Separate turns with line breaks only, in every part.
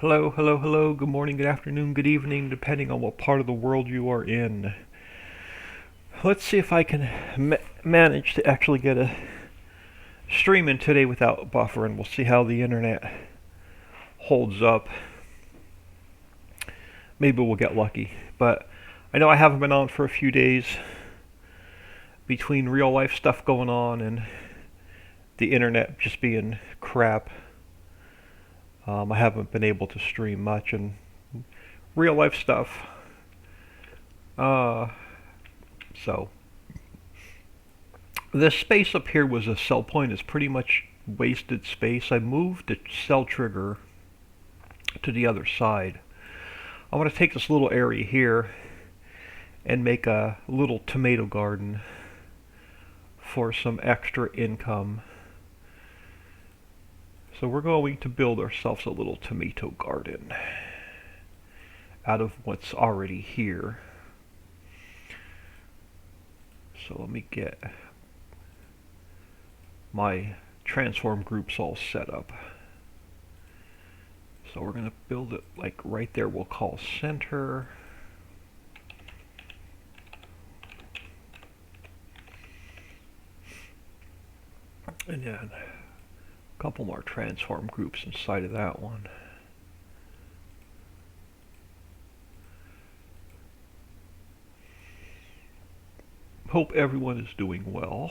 Hello, hello, hello. Good morning, good afternoon, good evening, depending on what part of the world you are in. Let's see if I can manage to actually get a stream in today without buffering. We'll see how the internet holds up. Maybe we'll get lucky. But I know I haven't been on for a few days between real life stuff going on and the internet just being crap. I haven't been able to stream much and real life stuff. Uh, so this space up here was a sell point. It's pretty much wasted space. I moved the cell trigger to the other side. I want to take this little area here and make a little tomato garden for some extra income. So we're going to build ourselves a little tomato garden out of what's already here. So let me get my transform groups all set up. So we're going to build it like right there. We'll call center. And then a couple more transform groups inside of that one. Hope everyone is doing well.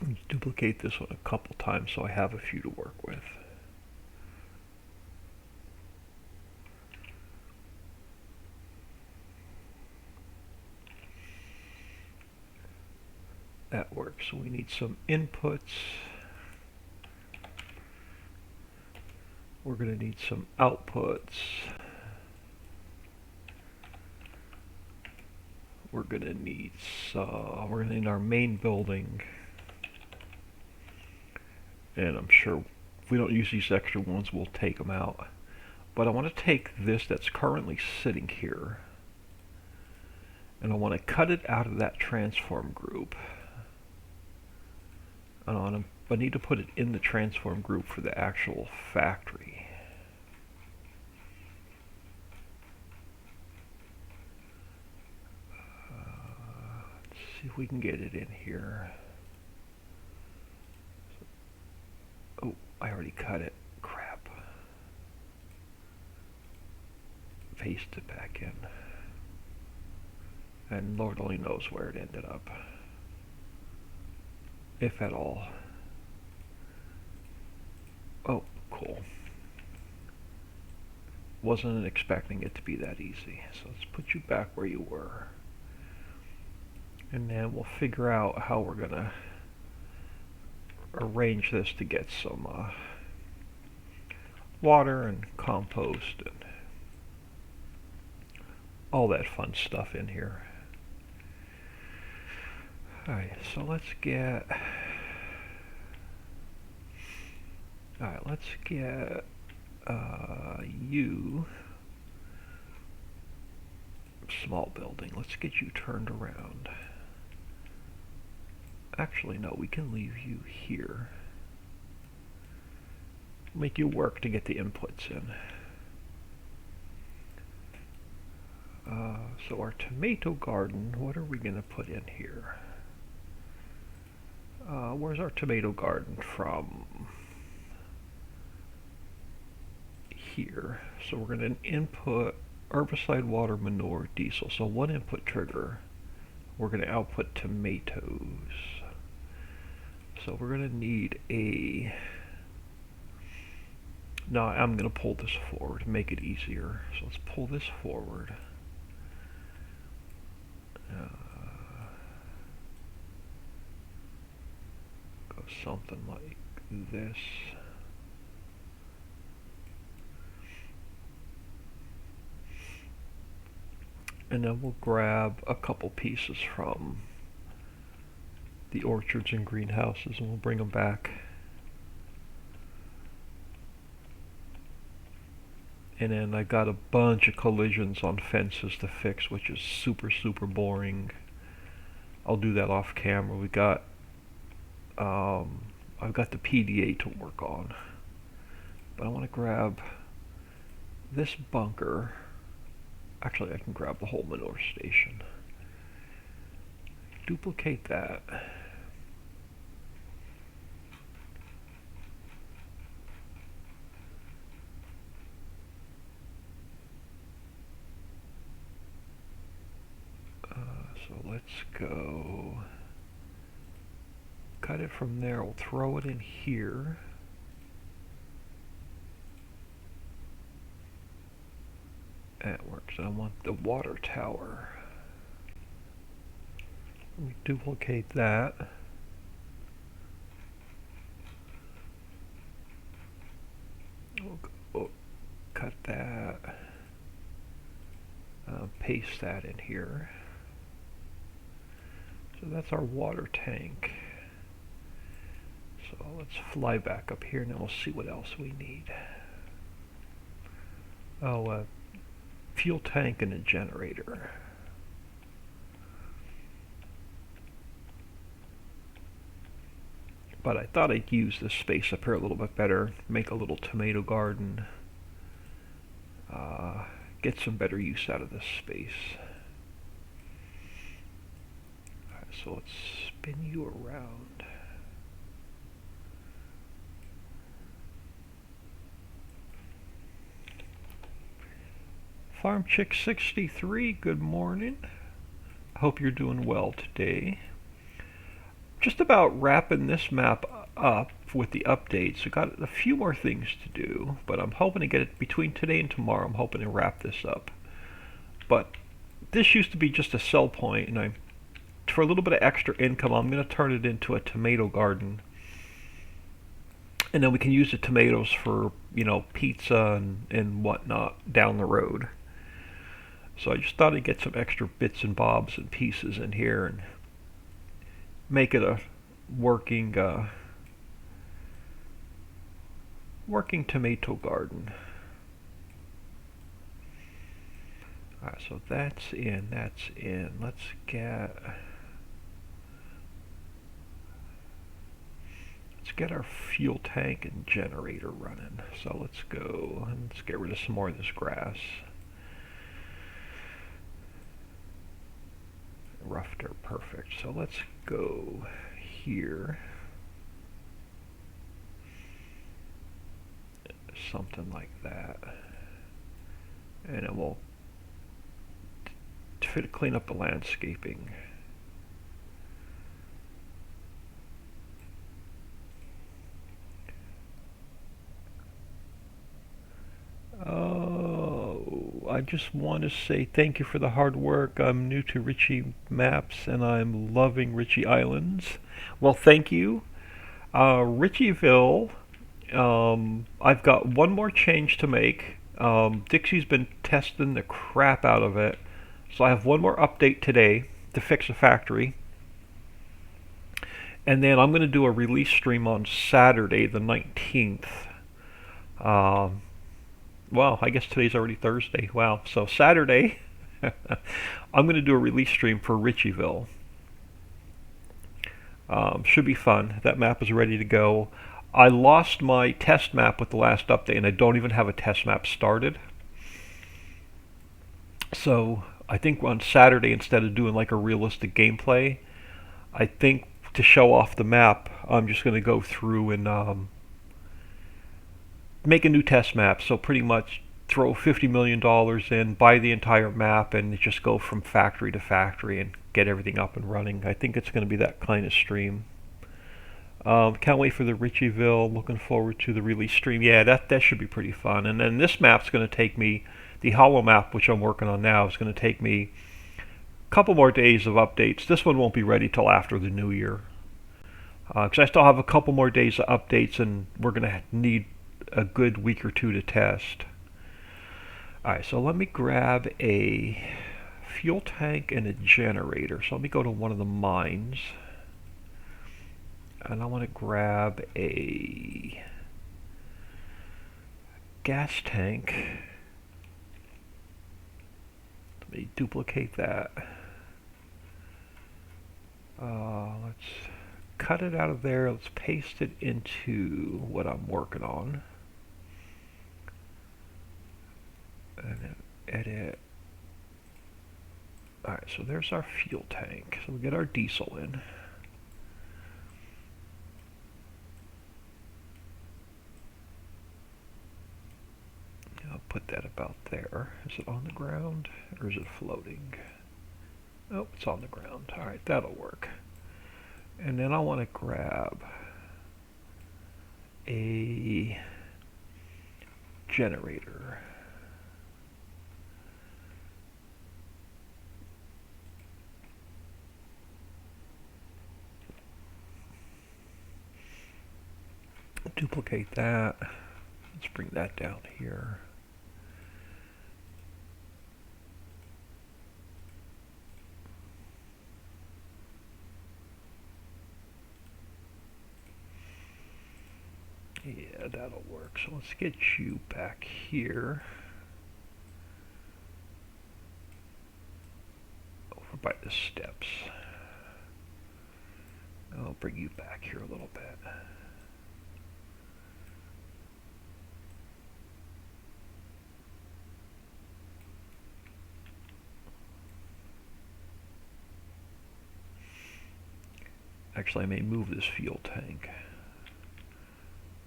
Let's duplicate this one a couple times so I have a few to work with. That works. So we need some inputs. We're going to need some outputs. We're going to need our main building. And I'm sure if we don't use these extra ones, we'll take them out. But I want to take this that's currently sitting here, and I want to cut it out of that transform group. And I need to put it in the transform group for the actual factory. Let's see if we can get it in here. Oh, I already cut it. Crap. Paste it back in. And Lord only knows where it ended up. If at all. Oh, cool. Wasn't expecting it to be that easy. So let's put you back where you were. And then we'll figure out how we're going to arrange this to get some water and compost and all that fun stuff in here. Alright, so let's get you small building. Let's get you turned around. Actually, no, we can leave you here. Make you work to get the inputs in. So our tomato garden, what are we going to put in here? Where's our tomato garden from? Here. So we're going to input herbicide, water, manure, diesel. So one input trigger. We're going to output tomatoes. So we're going to need a... No, I'm going to pull this forward to make it easier. So let's pull this forward. Go something like this. And then we'll grab a couple pieces from the orchards and greenhouses and we'll bring them back. And then I got a bunch of collisions on fences to fix, which is super boring. I'll do that off camera. We got I've got the PDA to work on. But I want to grab this bunker. Actually, I can grab the whole manure station. Duplicate that. So let's go. Cut it from there. We'll throw it in here. That works. I want the water tower. Let me duplicate that. We'll go, cut that. Paste that in here. So that's our water tank. So let's fly back up here and then we'll see what else we need. Oh, fuel tank and a generator. But I thought I'd use this space up here a little bit better, make a little tomato garden, get some better use out of this space. Alright, so let's spin you around. Farm Chick 63, good morning. I hope you're doing well today. Just about wrapping this map up with the updates. We've got a few more things to do, but I'm hoping to get it between today and tomorrow. I'm hoping to wrap this up. But this used to be just a sell point, and for a little bit of extra income, I'm going to turn it into a tomato garden. And then we can use the tomatoes for, you know, pizza and whatnot down the road. So I just thought I'd get some extra bits and bobs and pieces in here and make it a working tomato garden. Alright, so that's in. Let's get our fuel tank and generator running. So let's go and let's get rid of some more of this grass. Rough dirt, perfect. So let's go here. Something like that. And it will clean up the landscaping. Oh, I just want to say thank you for the hard work. I'm new to Ricci Maps and I'm loving Ricci Islands. Well, thank you. Ritchiville, I've got one more change to make. Dixie's been testing the crap out of it. So I have one more update today to fix the factory. And then I'm going to do a release stream on Saturday the 19th. Well, I guess today's already Thursday. Wow. So Saturday, I'm going to do a release stream for Ritchiville. Should be fun. That map is ready to go. I lost my test map with the last update, and I don't even have a test map started. So I think on Saturday, instead of doing like a realistic gameplay, I think to show off the map, I'm just going to go through and make a new test map. So pretty much throw $50 million in, buy the entire map, and just go from factory to factory and get everything up and running. I think it's going to be that kind of stream. Can't wait for the Ritchiville. Looking forward to the release stream. Yeah, that should be pretty fun. And then this map's going to take me, the Hollow map, which I'm working on now, is going to take me a couple more days of updates. This one won't be ready till after the new year. Because I still have a couple more days of updates, and we're going to need a good week or two to test. Alright, so let me grab a fuel tank and a generator. So let me go to one of the mines. And I want to grab a gas tank. Let me duplicate that. Let's cut it out of there. Let's paste it into what I'm working on. And then edit. Alright, so there's our fuel tank. So we get our diesel in. I'll put that about there. Is it on the ground or is it floating? Oh, it's on the ground. Alright, that'll work. And then I want to grab a generator. Duplicate that. Let's bring that down here. Yeah, that'll work. So let's get you back here. Over by the steps. I'll bring you back here a little bit. Actually, I may move this fuel tank.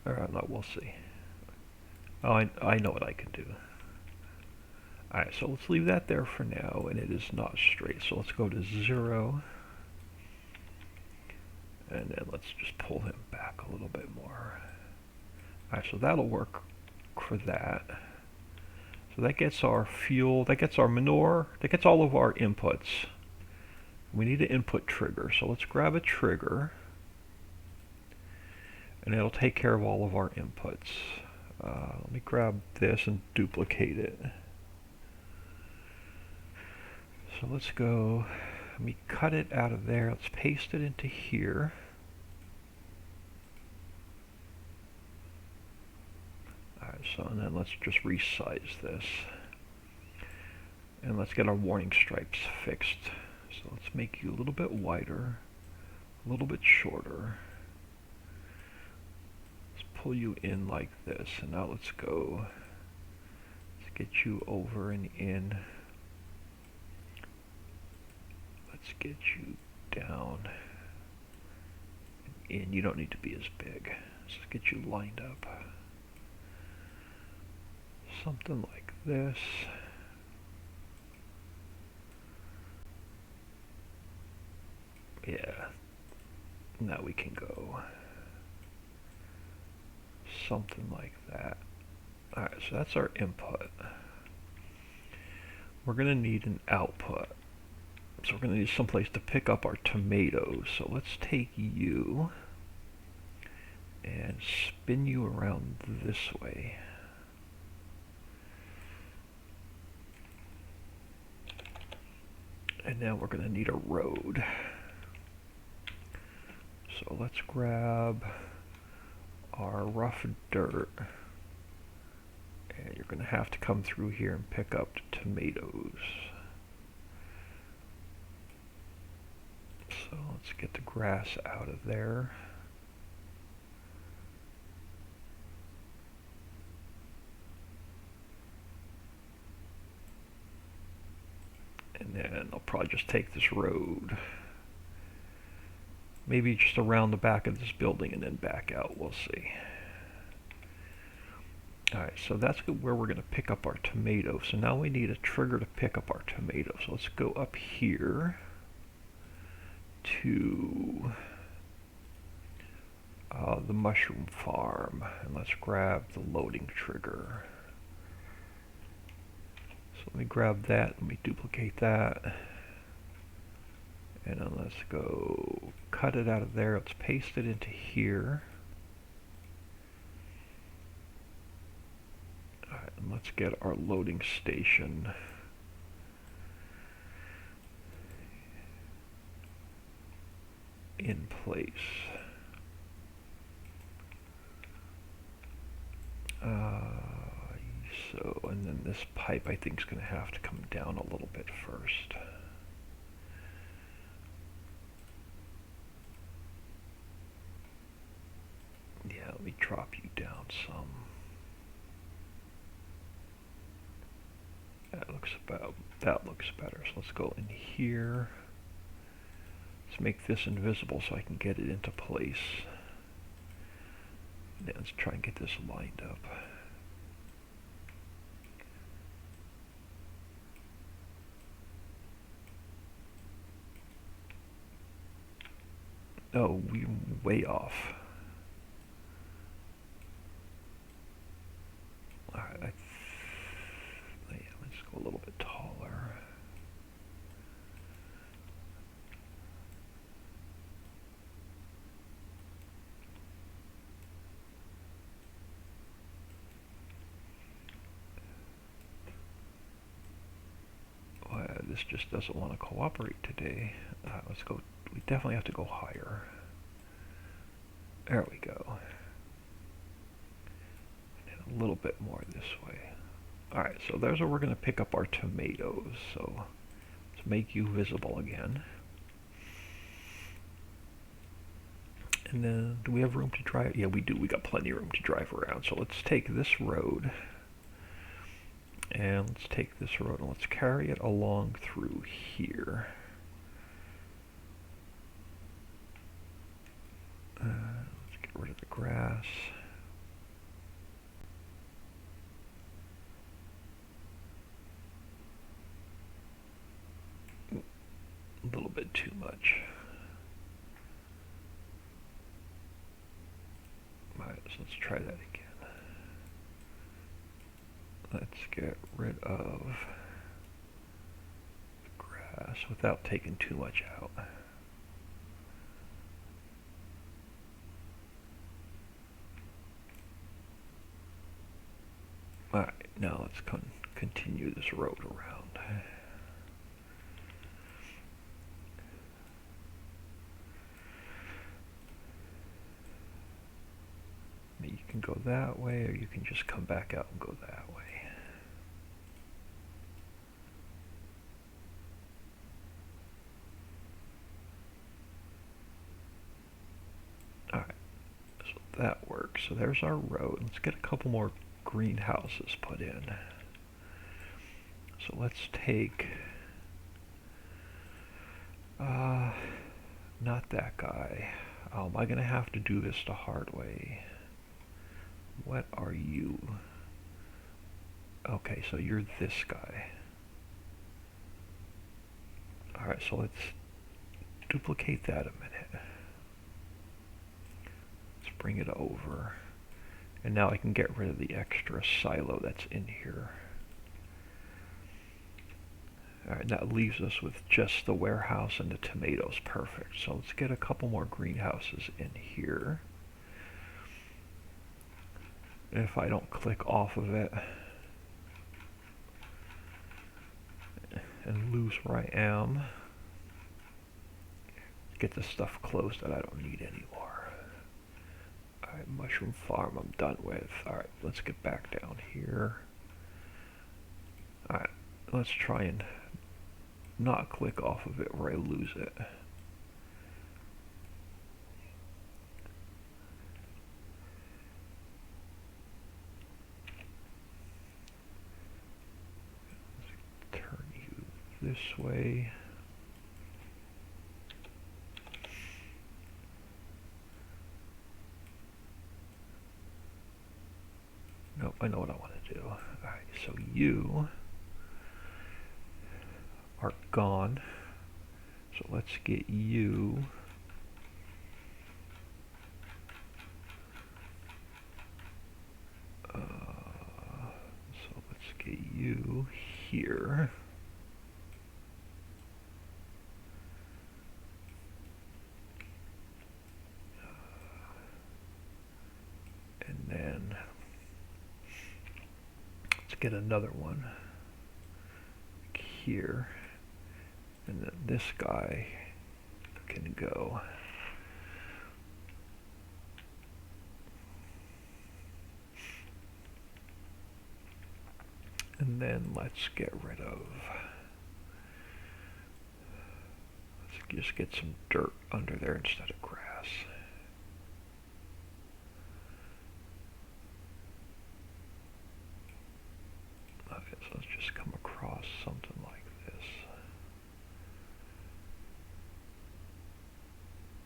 No, we'll see. Oh, I know what I can do. Alright, so let's leave that there for now, and it is not straight. So let's go to 0. And then let's just pull him back a little bit more. Alright, so that'll work for that. So that gets our fuel, that gets our manure, that gets all of our inputs. We need an input trigger, so let's grab a trigger. And it'll take care of all of our inputs. Let me grab this and duplicate it. So let's go, let me cut it out of there. Let's paste it into here. Alright, so and then let's just resize this. And let's get our warning stripes fixed. So let's make you a little bit wider, a little bit shorter. Let's pull you in like this. And now let's go, let's get you over and in. Let's get you down and in. You don't need to be as big. Let's get you lined up. Something like this. Yeah. Now we can go something like that. Alright, so that's our input. We're going to need an output. So we're going to need someplace to pick up our tomatoes. So let's take you and spin you around this way. And now we're going to need a road. So let's grab our rough dirt. And you're going to have to come through here and pick up the tomatoes. So let's get the grass out of there. And then I'll probably just take this road. Maybe just around the back of this building and then back out. We'll see. Alright, so that's where we're going to pick up our tomatoes. So now we need a trigger to pick up our tomatoes. So let's go up here to the mushroom farm. And let's grab the loading trigger. So let me grab that. Let me duplicate that. And then let's go cut it out of there. Let's paste it into here. Alright, and let's get our loading station in place. So, and then this pipe I think is going to have to come down a little bit first. Yeah, let me drop you down some. That looks better. So let's go in here. Let's make this invisible so I can get it into place. Now let's try and get this lined up. Oh, we're way off. Alright, yeah, let's go a little bit taller. This just doesn't want to cooperate today. Let's go. We definitely have to go higher. There we go. And a little bit more this way. Alright, so there's where we're going to pick up our tomatoes. So let's make you visible again. And then, do we have room to drive? Yeah, we do. We got plenty of room to drive around. So let's take this road. And let's take this road and let's carry it along through here. Let's get rid of the grass. A little bit too much. Alright, so let's try that again. Let's get rid of the grass without taking too much out. Alright, now let's continue this road around. You can go that way, or you can just come back out and go that way. Alright, so that works. So there's our road. Let's get a couple more greenhouses put in. So let's take, not that guy. Oh, am I going to have to do this the hard way? What are you? Okay, so you're this guy. Alright, so let's duplicate that a minute. Let's bring it over. And now I can get rid of the extra silo that's in here. Alright, that leaves us with just the warehouse and the tomatoes. Perfect. So let's get a couple more greenhouses in here. If I don't click off of it and lose where I am, get the stuff closed that I don't need anymore. Alright, mushroom farm I'm done with. Alright, let's get back down here. Alright, let's try and not click off of it where I lose it. This way. Nope, I know what I want to do. Alright, so you are gone. So let's get you here. And then let's get another one here. And then this guy can go. And then let's get rid of, let's just get some dirt under there instead of grass. Okay, so let's just come across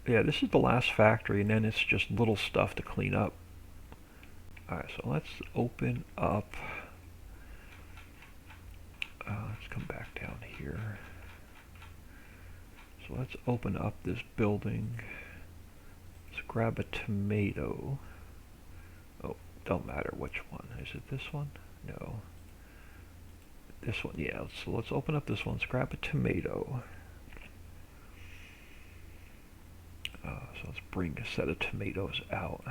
Yeah, this is the last factory, and then it's just little stuff to clean up. Alright, so let's open up. Let's come back down here. So let's open up this building. Let's grab a tomato. Oh, don't matter which one. Is it this one? No. This one, yeah. So let's open up this one. Let's grab a tomato. So let's bring a set of tomatoes out.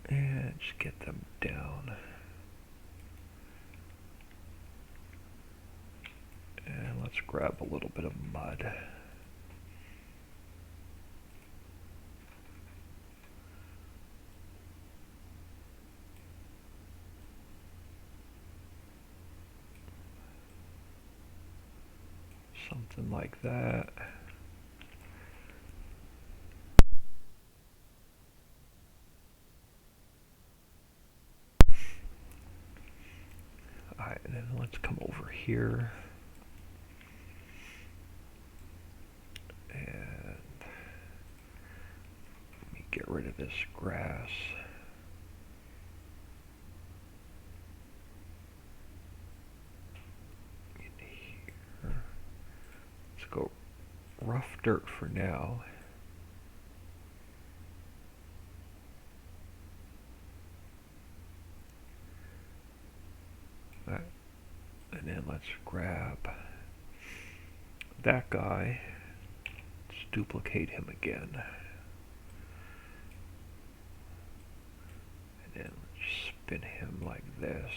And just get them down. And let's grab a little bit of mud. Something like that. Alright, and then let's come over here. And let me get rid of this grass. In here. Let's go rough dirt for now. Alright, and then let's grab that guy. Let's duplicate him again. And then let's spin him like this.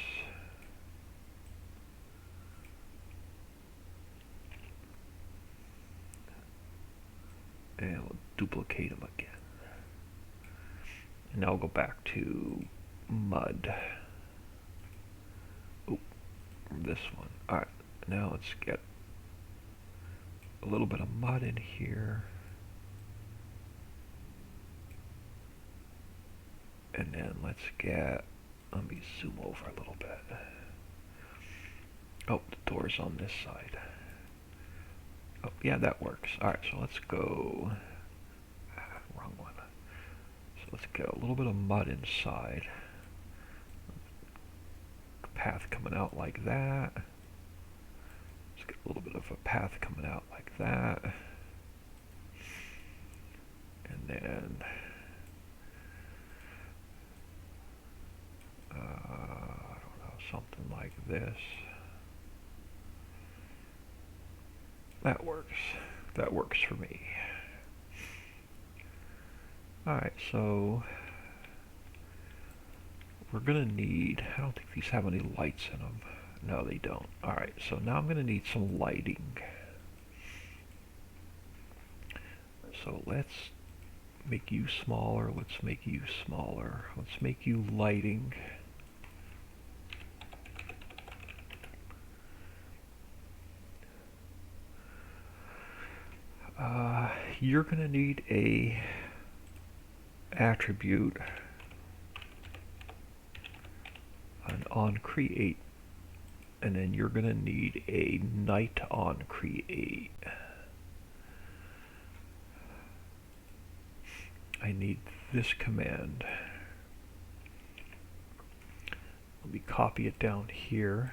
And we'll duplicate them again. And now we'll go back to mud. Oh, this one. Alright, now let's get a little bit of mud in here. And then let's get, let me zoom over a little bit. Oh, the door's on this side. Oh, yeah, that works. Alright, so let's go, wrong one. So let's get a little bit of mud inside. Path coming out like that. Let's get a little bit of a path coming out like that. And then I don't know, something like this. That works. That works for me. Alright, so we're gonna need, I don't think these have any lights in them. No, they don't. Alright, so now I'm gonna need some lighting. So let's make you smaller. Let's make you smaller. Let's make you lighting. You're gonna need a attribute, an on create, and then you're gonna need a night on create. I need this command. Let me copy it down here.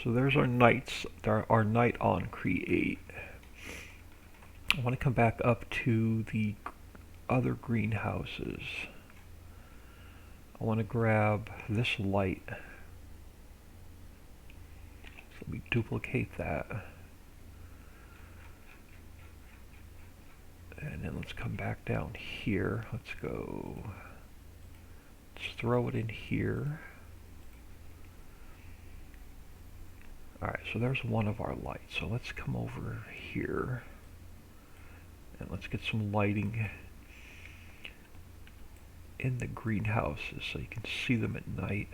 So there's our nights, our night on create. I want to come back up to the other greenhouses. I want to grab this light. So let me duplicate that. And then let's come back down here. Let's go, let's throw it in here. Alright, so there's one of our lights. So let's come over here and let's get some lighting in the greenhouses so you can see them at night.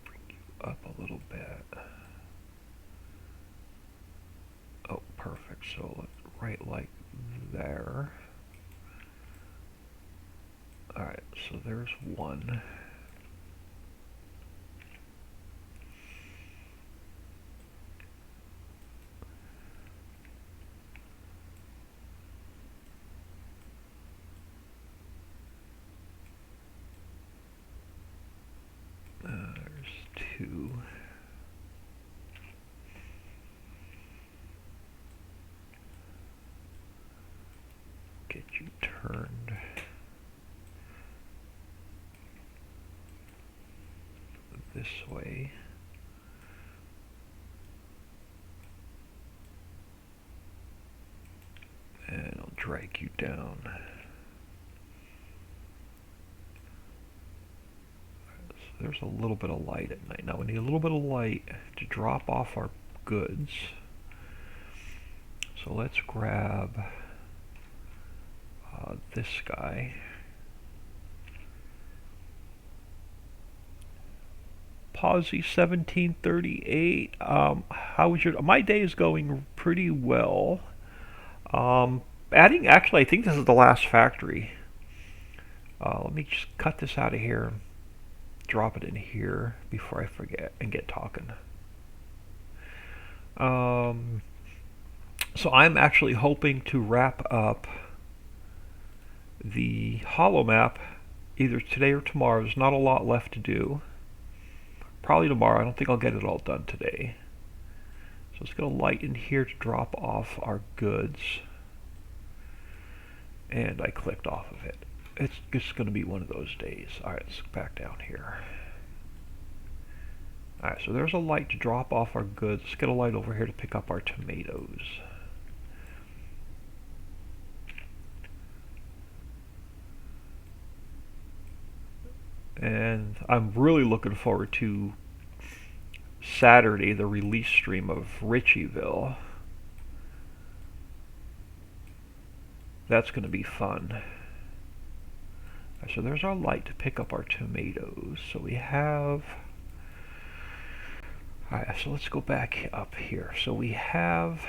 Bring you up a little bit. Oh, perfect. So let's right like there. Alright, so there's one. you turned this way. And I'll drag you down. So there's a little bit of light at night. Now we need a little bit of light to drop off our goods. So let's grab this guy. Posy 1738. How was your? My day is going pretty well. Actually, I think this is the last factory. Let me just cut this out of here and drop it in here before I forget and get talking. So I'm actually hoping to wrap up the Hollow map either today or tomorrow. There's not a lot left to do. Probably tomorrow. I don't think I'll get it all done today. So let's get a light in here to drop off our goods. And I clicked off of it. It's just going to be one of those days. Alright, let's go back down here. Alright, so there's a light to drop off our goods. Let's get a light over here to pick up our tomatoes. And I'm really looking forward to Saturday, the release stream of Riccisville. That's going to be fun. So there's our light to pick up our tomatoes. So we have... Alright, so let's go back up here. So we have...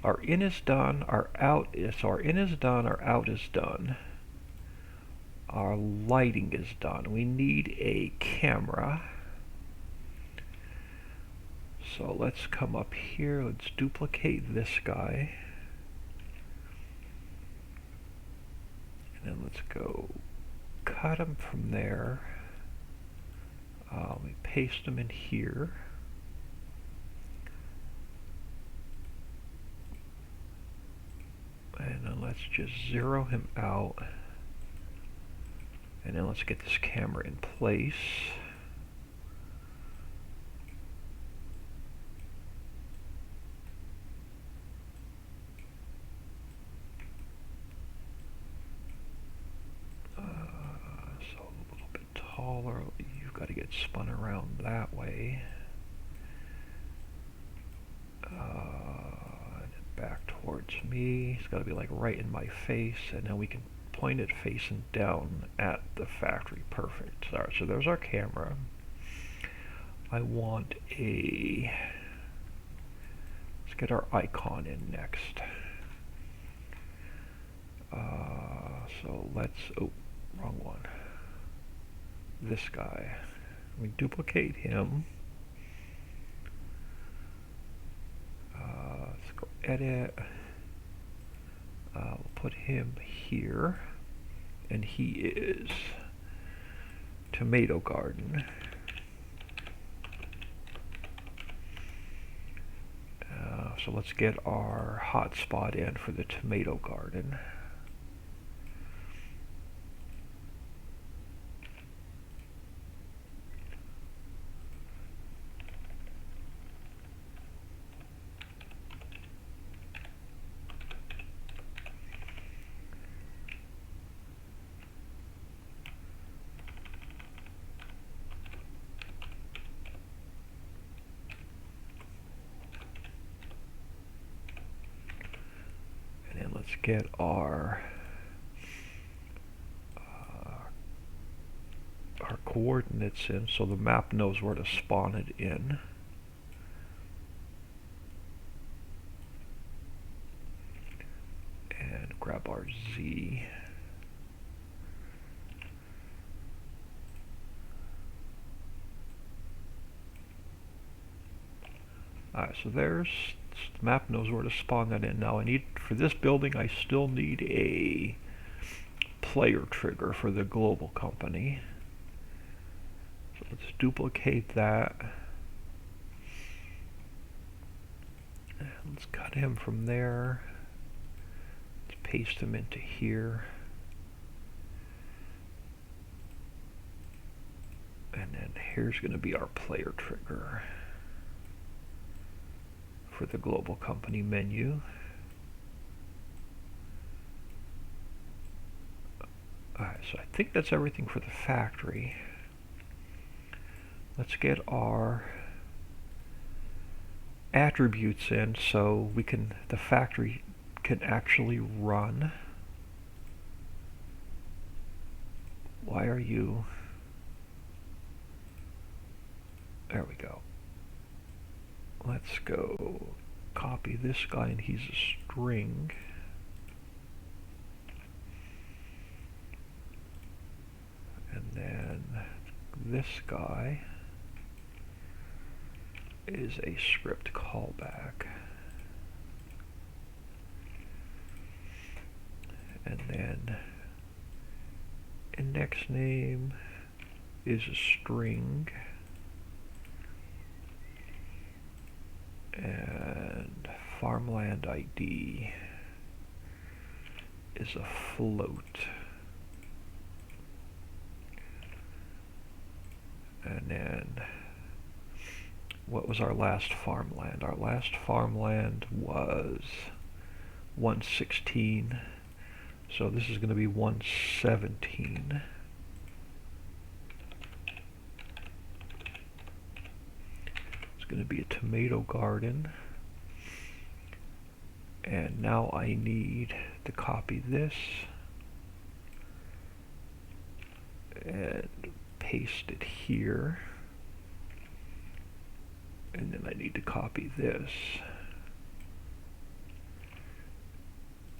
Our in is done, our out is... So our in is done, our out is done. Our lighting is done. We need a camera. So let's come up here. Let's duplicate this guy. And then let's go cut him from there. We paste him in here. And then let's just zero him out. And then let's get this camera in place. So a little bit taller. You've got to get spun around that way. And back towards me. It's got to be like right in my face, and then we can point it facing down at the factory. Perfect. Alright, so there's our camera. I want a... Let's get our icon in next. So let's... Oh, wrong one. This guy. We duplicate him. Let's go edit. We'll put him here. And he is Tomato Garden. So let's get our hotspot in for the Tomato Garden. Let's get our coordinates in so the map knows where to spawn it in. And grab our Z. Alright, so there's the map knows where to spawn that in. Now I need, for this building, I still need a player trigger for the global company. So let's duplicate that. And let's cut him from there. Let's paste them into here. And then here's going to be our player trigger for the global company menu. Alright, so I think that's everything for the factory. Let's get our attributes in so the factory can actually run. Why are you? There we go. Let's go copy this guy, and he's a string. And then this guy is a script callback. And then index name is a string. And farmland ID is a float. And then what was our last farmland? Our last farmland was 116. So this is going to be 117. It's going to be a tomato garden. And now I need to copy this and paste it here. And then I need to copy this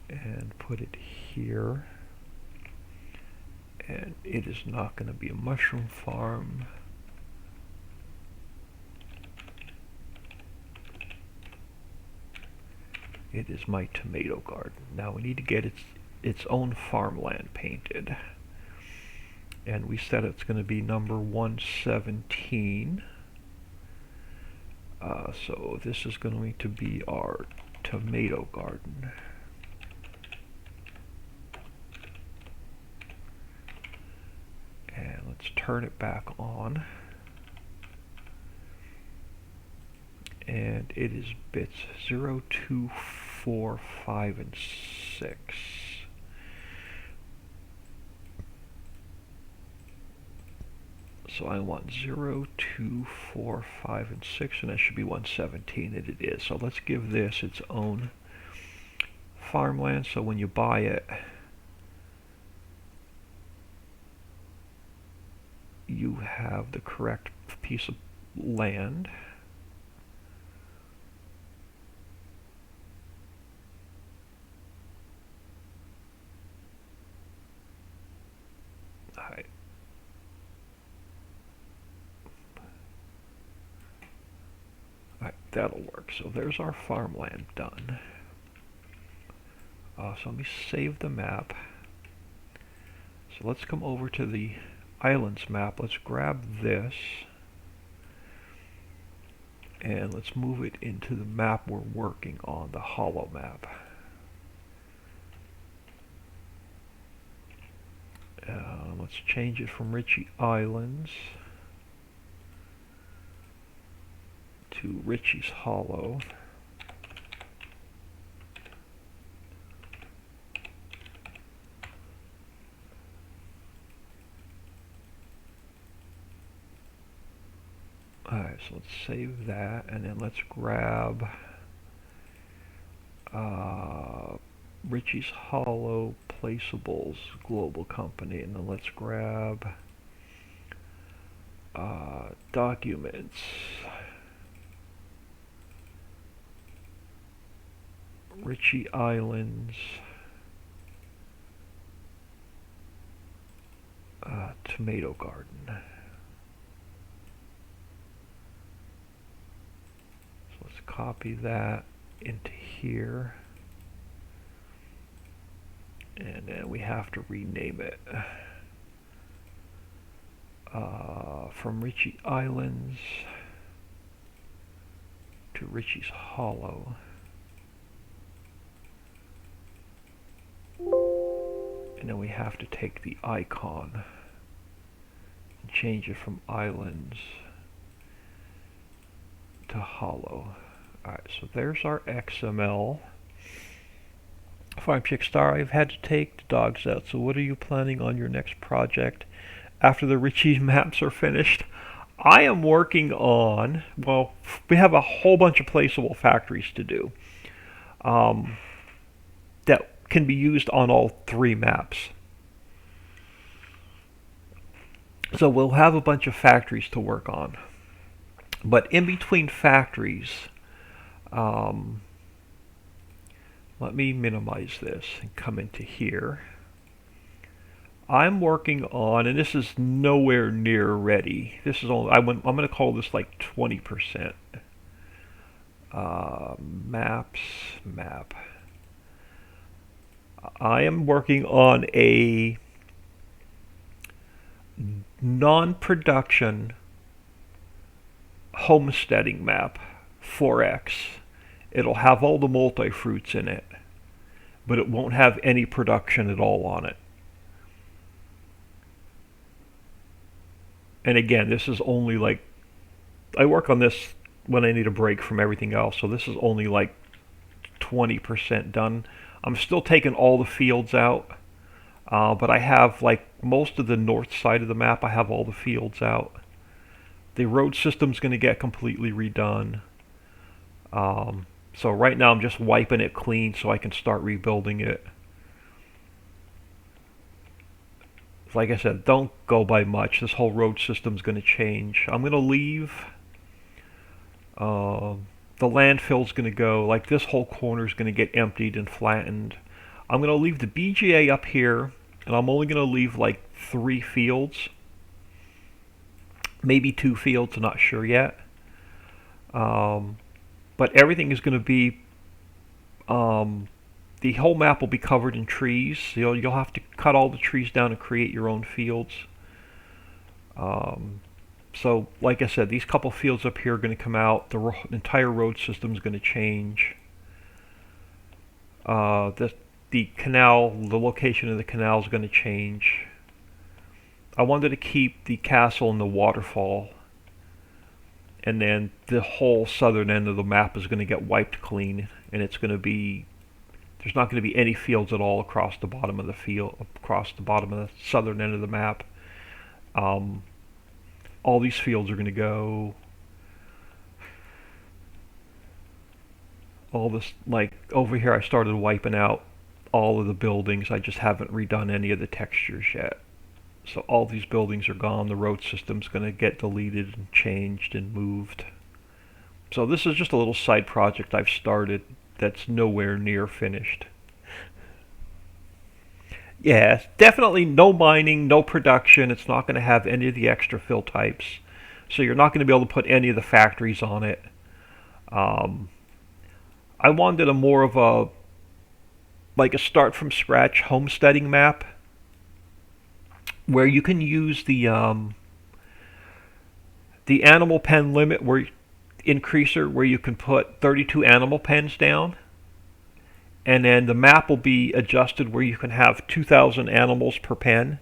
and put it here. And it is not going to be a mushroom farm. It is my tomato garden. Now we need to get its own farmland painted. And we said it's going to be number 117. So this is going to be our tomato garden. And let's turn it back on. And it is bits 0, 2, 4, 5, and 6. So I want 0, 2, 4, 5, and 6, and that should be 117, and it is. So let's give this its own farmland, so when you buy it, you have the correct piece of land. Alright, that'll work. So there's our farmland done. So let me save the map. So let's come over to the islands map. Let's grab this and let's move it into the map we're working on, the hollow map. Let's change it from Riccis Islands to Riccis Hollow. Alright, so let's save that, and then let's grab Riccis Hollow Placeables Global Company, and then let's grab Documents. Riccis Islands, Tomato Garden. So let's copy that into here. And then we have to rename it from Riccis Islands to Riccis Hollow. And then we have to take the icon and change it from islands to hollow. Alright, so there's our XML. Farm Chick Star, I've had to take the dogs out, so what are you planning on your next project after the Riccis maps are finished? I am working on, well, we have a whole bunch of placeable factories to do that can be used on all 3 maps. So we'll have a bunch of factories to work on. But in between factories, let me minimize this and come into here. I'm working on, and this is nowhere near ready. This is only, I'm going to call this like 20%. Maps, map. I am working on a non-production homesteading map, 4X. It'll have all the multi-fruits in it, but it won't have any production at all on it. And again, this is only like, I work on this when I need a break from everything else, so this is only like 20% done. I'm still taking all the fields out, but I have like most of the north side of the map, I have all the fields out. The road system's going to get completely redone. So right now I'm just wiping it clean so I can start rebuilding it. Like I said, don't go by much. This whole road system's going to change. I'm going to leave. The landfill's going to go, like this whole corner is going to get emptied and flattened. I'm going to leave the BGA up here, and I'm only going to leave like 3 fields. Maybe 2 fields, I'm not sure yet. But everything is going to be, the whole map will be covered in trees. You'll have to cut all the trees down and create your own fields. So, like I said, these couple fields up here are going to come out. The entire road system is going to change. The canal, the location of the canal is going to change. I wanted to keep the castle and the waterfall, and then the whole southern end of the map is going to get wiped clean, and it's going to be, there's not going to be any fields at all across the bottom of the field, across the bottom of the southern end of the map. All these fields are going to go. All this, like over here, I started wiping out all of the buildings. I just haven't redone any of the textures yet. So all these buildings are gone. The road system's going to get deleted and changed and moved. So this is just a little side project I've started that's nowhere near finished. Yeah, definitely no mining, no production. It's not going to have any of the extra fill types. So you're not going to be able to put any of the factories on it. I wanted a more of a, like a start from scratch homesteading map, where you can use the animal pen limit where increaser, where you can put 32 animal pens down, and then the map will be adjusted where you can have 2,000 animals per pen.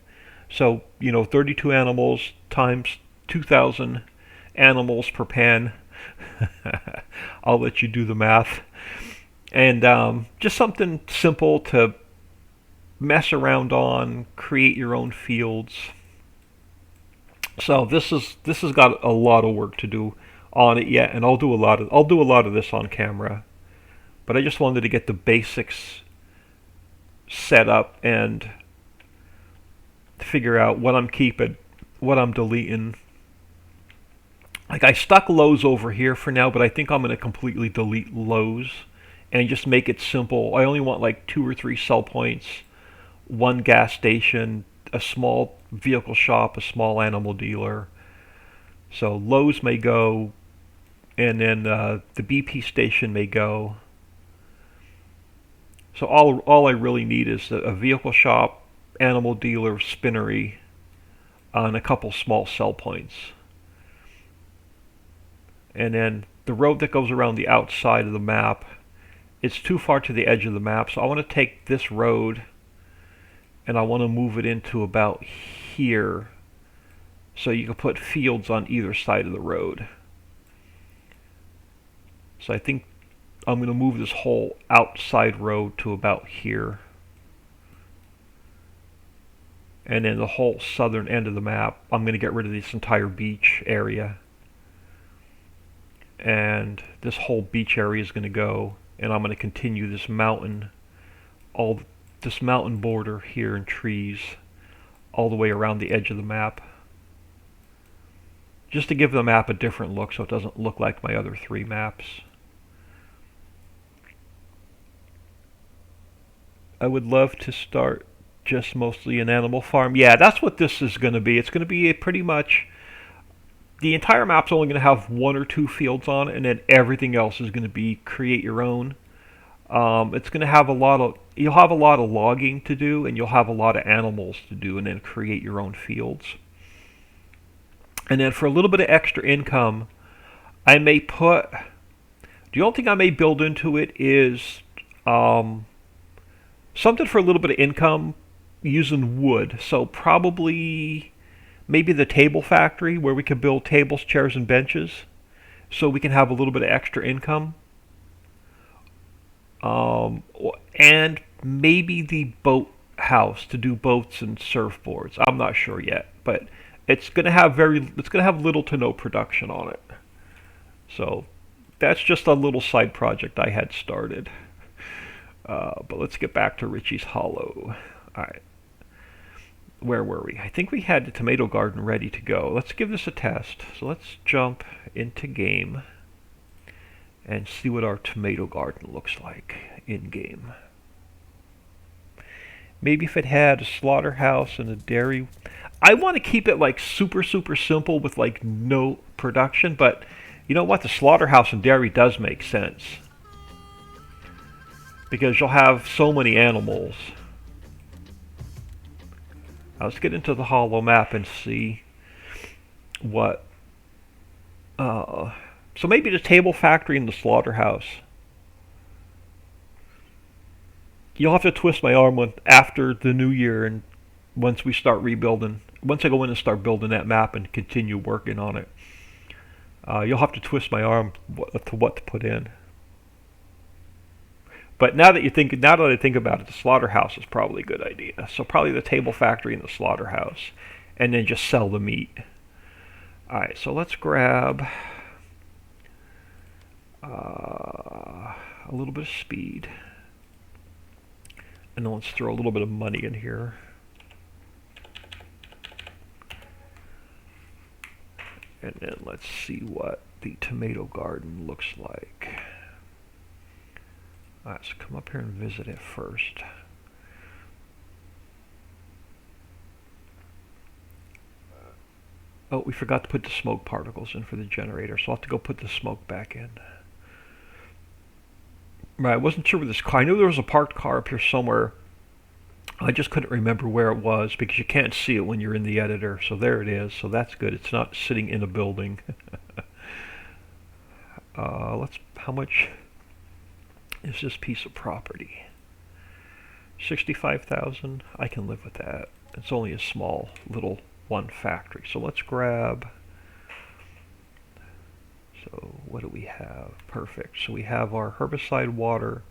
So 32 animals times 2,000 animals per pen. I'll let you do the math. And just something simple to mess around on, create your own fields. So this has got a lot of work to do on it yet, and I'll do a lot of this on camera. But I just wanted to get the basics set up and figure out what I'm keeping, what I'm deleting. Like I stuck Lowe's over here for now, but I think I'm going to completely delete Lowe's and just make it simple. I only want like 2 or 3 sell points, 1 gas station, a small vehicle shop, a small animal dealer. So Lowe's may go, and then the BP station may go. So all I really need is a vehicle shop, animal dealer, spinnery, and a couple small sell points. And then the road that goes around the outside of the map, it's too far to the edge of the map, so I want to take this road and I want to move it into about here so you can put fields on either side of the road. So I think I'm going to move this whole outside road to about here. And then the whole southern end of the map, I'm going to get rid of this entire beach area. And this whole beach area is going to go, and I'm going to continue this mountain, all this mountain border here in trees, all the way around the edge of the map. Just to give the map a different look so it doesn't look like my other three maps. I would love to start just mostly an animal farm. Yeah, that's what this is going to be. It's going to be pretty much, the entire map's only going to have one or two fields on it, and then everything else is going to be create your own. It's going to have you'll have a lot of logging to do, and you'll have a lot of animals to do, and then create your own fields. And then for a little bit of extra income, I may put, the only thing I may build into it is something for a little bit of income using wood. So probably maybe the table factory where we can build tables, chairs, and benches so we can have a little bit of extra income. And maybe the boat house to do boats and surfboards. I'm not sure yet, but it's going to have little to no production on it. So that's just a little side project I had started. But let's get back to Riccis Hollow. All right. Where were we? I think we had the tomato garden ready to go. Let's give this a test. So let's jump into game and see what our tomato garden looks like in game. Maybe if it had a slaughterhouse and a dairy. I want to keep it like super simple with like no production, but you know what? The slaughterhouse and dairy does make sense. Because you'll have so many animals. Now let's get into the hollow map and see what. So maybe the table factory and the slaughterhouse. You'll have to twist my arm after the new year, and once we start rebuilding, once I go in and start building that map and continue working on it, you'll have to twist my arm to what to put in. But now that I think about it, the slaughterhouse is probably a good idea. So probably the table factory and the slaughterhouse, and then just sell the meat. All right, so let's grab a little bit of speed, and then let's throw a little bit of money in here. And then let's see what the tomato garden looks like. Let's come up here and visit it first. Oh, we forgot to put the smoke particles in for the generator, so I'll have to go put the smoke back in. Right, I wasn't sure where this car, I knew there was a parked car up here somewhere. I just couldn't remember where it was because you can't see it when you're in the editor. So there it is, so that's good. It's not sitting in a building. How much is this piece of property? 65,000. I can live with that. It's only a small little one factory. So let's grab. So what do we have? Perfect. So we have our herbicide, water,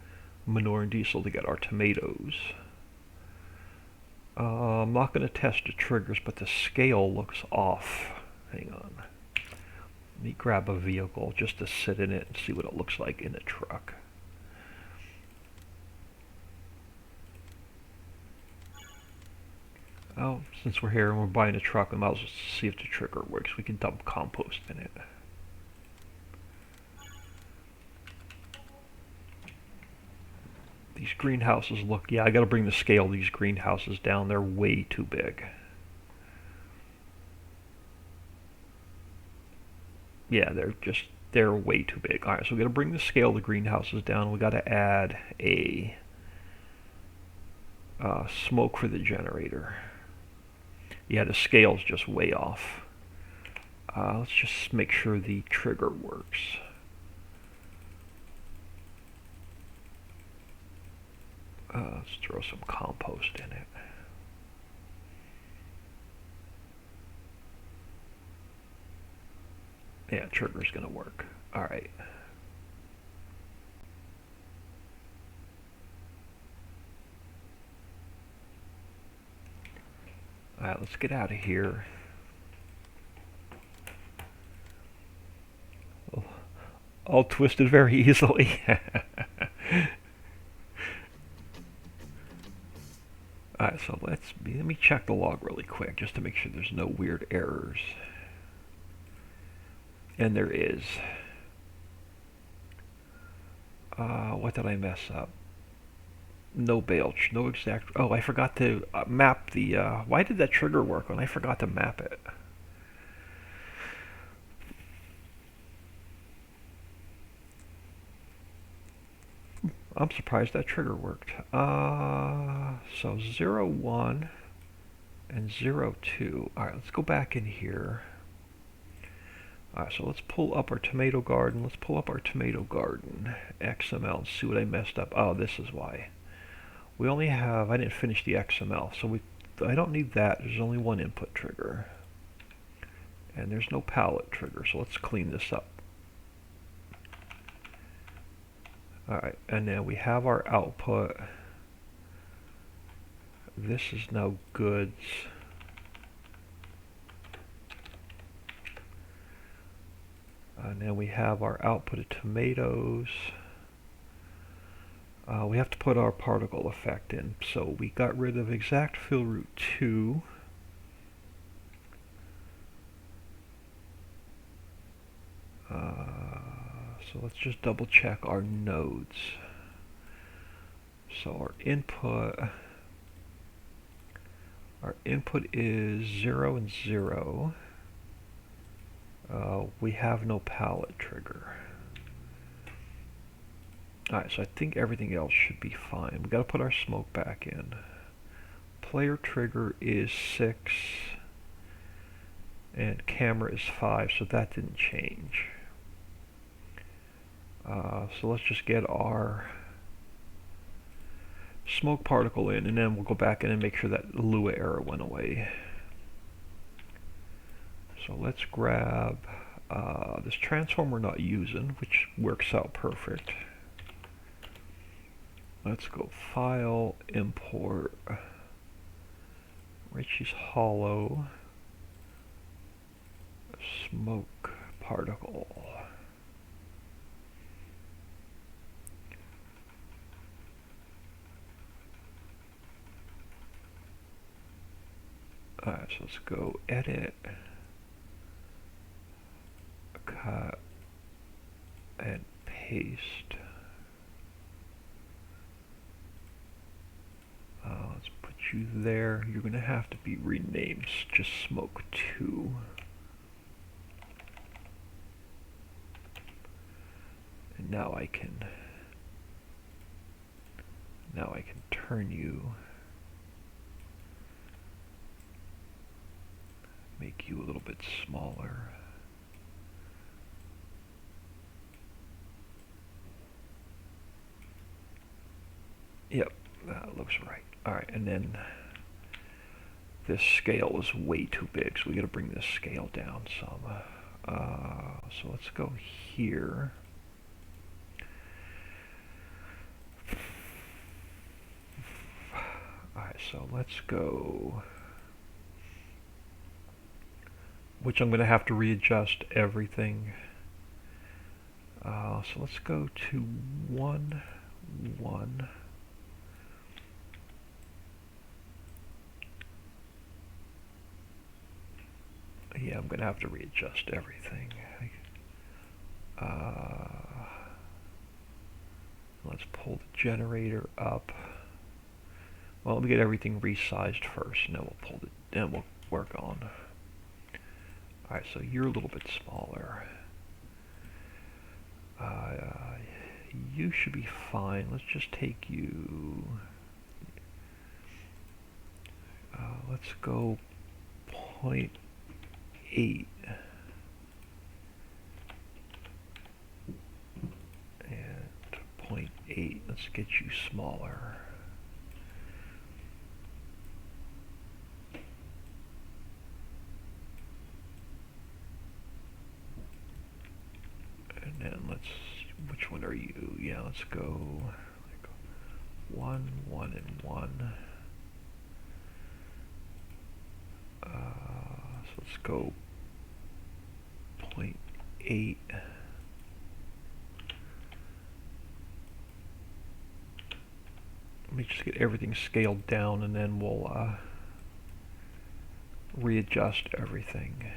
manure, and diesel to get our tomatoes. I'm not going to test the triggers, but the scale looks off. Hang on. Let me grab a vehicle just to sit in it and see what it looks like in a truck. Oh, since we're here and we're buying a truck, we might as well see if the trigger works. We can dump compost in it. These greenhouses look, yeah, I gotta bring the scale of these greenhouses down. They're way too big. Yeah, they're way too big. Alright, so we gotta bring the scale of the greenhouses down. We gotta add a smoke for the generator. Yeah, the scale's just way off. Let's just make sure the trigger works. Let's throw some compost in it. Yeah, trigger's gonna work. Alright. Alright, let's get out of here. All twisted very easily. Alright, so let me check the log really quick just to make sure there's no weird errors. And there is. What did I mess up? No bailch, no exact. Oh, I forgot to map the. Why did that trigger work when I forgot to map it? I'm surprised that trigger worked. So 0, 1 and 0, 2. Alright, let's go back in here. Alright, so let's pull up our tomato garden. Let's pull up our tomato garden XML and see what I messed up. Oh, this is why. We only have, I didn't finish the XML, so I don't need that. There's only one input trigger. And there's no palette trigger, so let's clean this up. Alright, and then we have our output. This is now goods. And then we have our output of tomatoes. We have to put our particle effect in. So we got rid of exact fill root 2. So let's just double check our nodes. So our input is 0 and 0. We have no palette trigger. Alright, so I think everything else should be fine. We gotta put our smoke back in. Player trigger is 6 and camera is 5, so that didn't change. So let's just get our smoke particle in, and then we'll go back in and make sure that Lua error went away. So let's grab this transform we're not using, which works out perfect. Let's go File, Import, Riccis Hollow, Smoke Particle. Alright, so let's go Edit, Cut, and Paste. Let's put you there. You're going to have to be renamed just Smoke 2. And now I can turn you, make you a little bit smaller. Yep, that looks right. Alright, and then this scale is way too big, so we gotta bring this scale down some. So let's go here. Alright, so let's go, which I'm gonna have to readjust everything. So let's go to 1, 1. Yeah, I'm going to have to readjust everything. Let's pull the generator up. Well, let me get everything resized first, and then we'll pull it. Then we'll work on. All right, so you're a little bit smaller. You should be fine. Let's just take you. Let's go 0.8. And 0.8. Let's get you smaller. you. Yeah, let's go like 1, 1, and 1. So let's go 0.8. Let me just get everything scaled down, and then we'll readjust everything.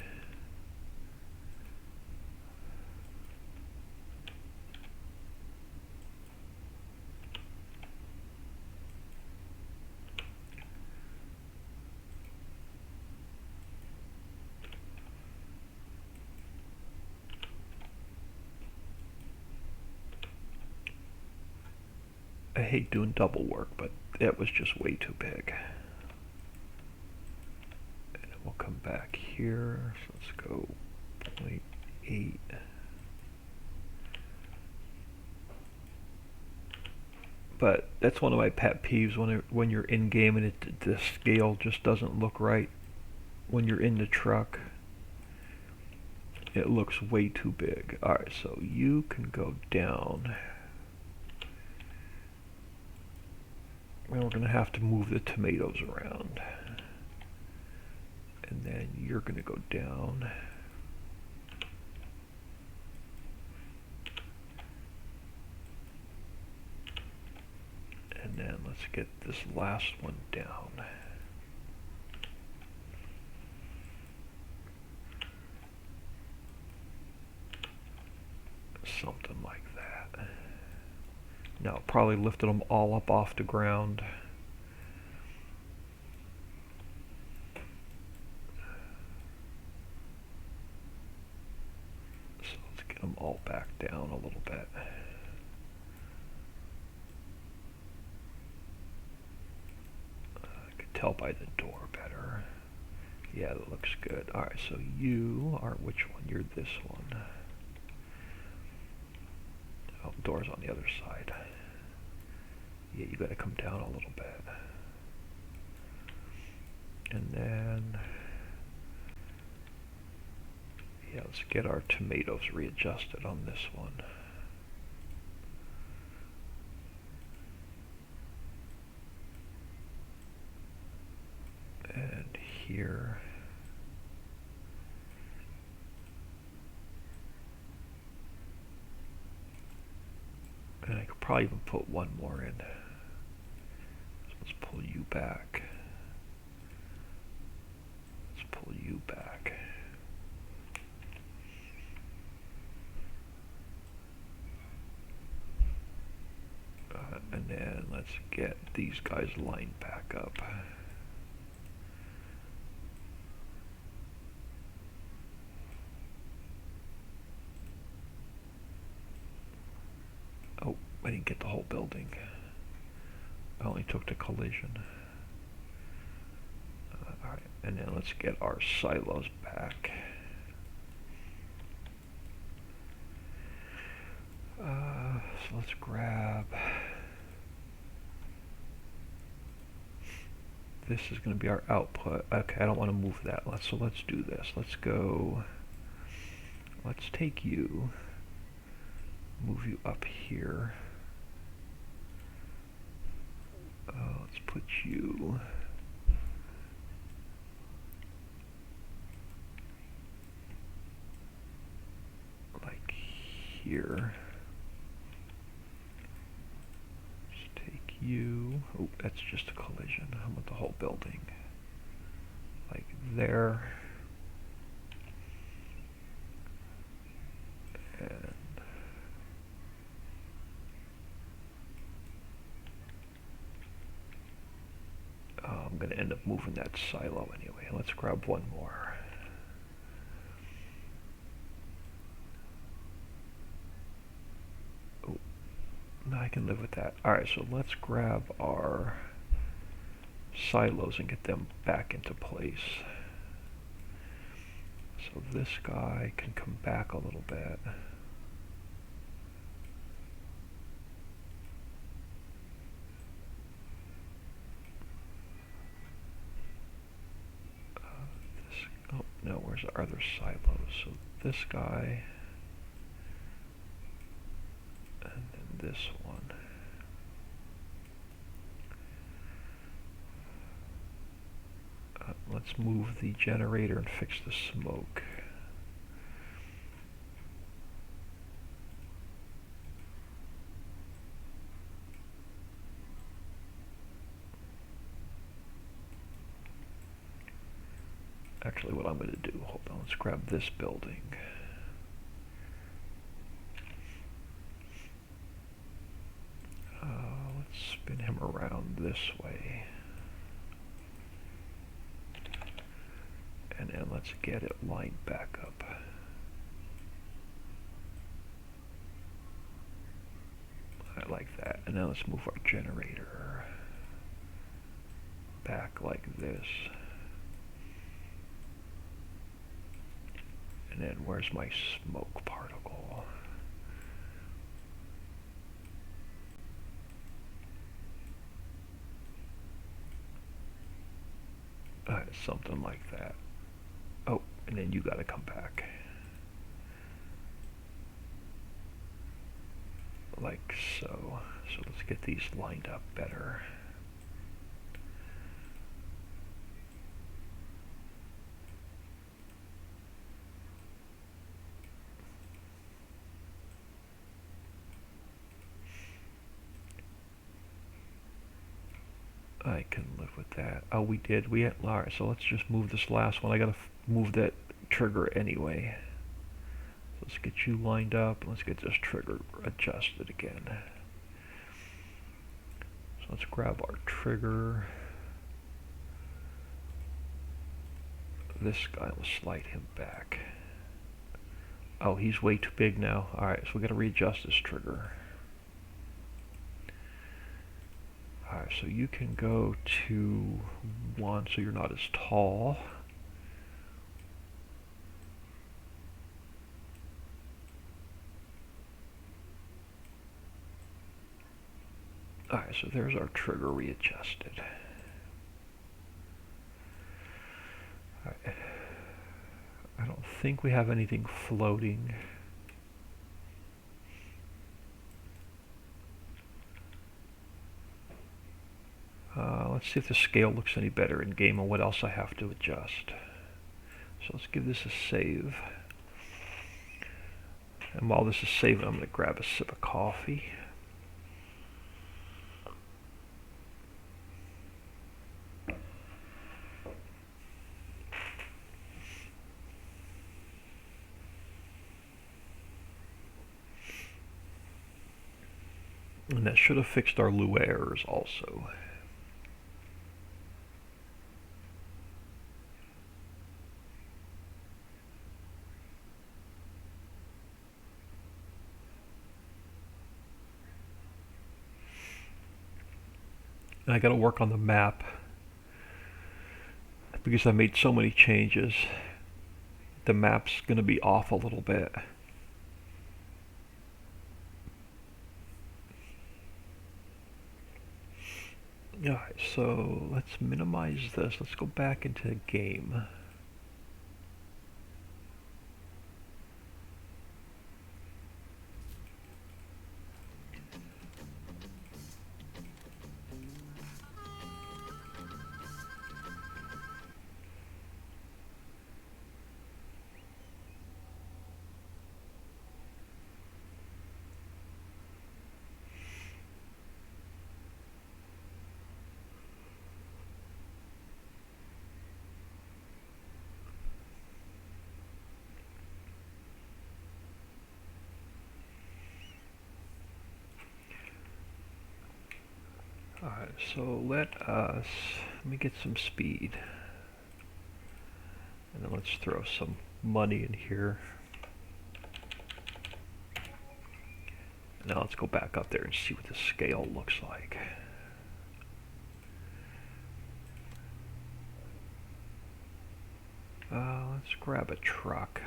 I hate doing double work, but it was just way too big. And then we'll come back here. So let's go 0.8. But that's one of my pet peeves when you're in game and the scale just doesn't look right. When you're in the truck, it looks way too big. Alright, so you can go down. And we're going to have to move the tomatoes around. And then you're going to go down. And then let's get this last one down. Something like that. Now, probably lifted them all up off the ground. So let's get them all back down a little bit. I could tell by the door better. Yeah, that looks good. Alright, so you are which one? You're this one. Oh, the door's on the other side. Yeah, you gotta come down a little bit. And then, yeah, let's get our tomatoes readjusted on this one. And here. And I could probably even put one more in. So let's pull you back. Let's pull you back. And then let's get these guys lined back up. Oh, I didn't get the whole building. I only took the collision. Alright, and then let's get our silos back. So let's grab... This is going to be our output. Okay, I don't want to move that. So let's do this. Let's go... Let's take you... Move you up here. Let's put you... like here. Let's take you... Oh, that's just a collision. I want the whole building. Like there. And... I'm going to end up moving that silo anyway. Let's grab one more. Oh, no, I can live with that. Alright, so let's grab our silos and get them back into place. So this guy can come back a little bit. Oh, no, where's our other silos? So this guy, and then this one. Let's move the generator and fix the smoke. Actually, what I'm going to do, hold on, let's grab this building. Let's spin him around this way. And then let's get it lined back up. I like that. And now let's move our generator back like this. And then where's my smoke particle? Something like that. Oh, and then you gotta come back. Like so. So let's get these lined up better. I can live with that. Oh, we did. We had, all right, so let's just move this last one. I gotta move that trigger anyway. So let's get you lined up. Let's get this trigger adjusted again. So let's grab our trigger. This guy, will slide him back. Oh, he's way too big now. All right, so we gotta readjust this trigger. Alright, so you can go to 1 so you're not as tall. Alright, so there's our trigger readjusted. Alright. I don't think we have anything floating. Let's see if the scale looks any better in game and what else I have to adjust. So let's give this a save. And while this is saving, I'm going to grab a sip of coffee. And that should have fixed our Lua errors also. And I got to work on the map because I made so many changes. The map's going to be off a little bit. Alright, so let's minimize this. Let's go back into game. Alright, so let me get some speed. And then let's throw some money in here. Now let's go back up there and see what the scale looks like. Let's grab a truck.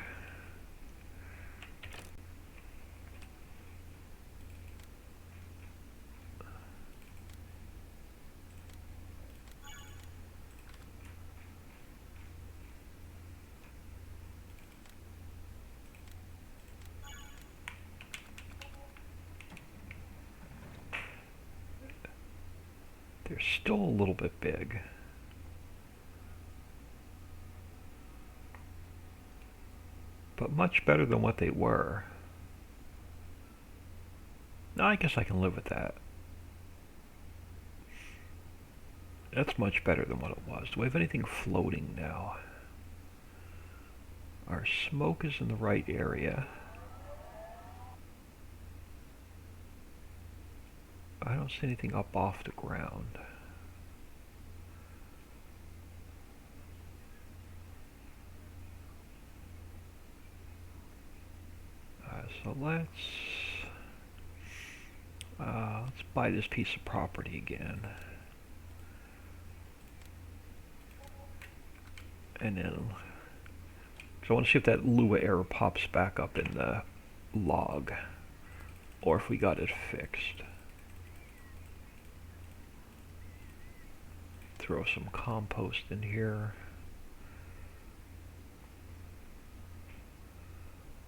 They're still a little bit big. But much better than what they were. Now I guess I can live with that. That's much better than what it was. Do we have anything floating now? Our smoke is in the right area. I don't see anything up off the ground. So let's buy this piece of property again. And then, so I want to see if that Lua error pops back up in the log, or if we got it fixed. Throw some compost in here.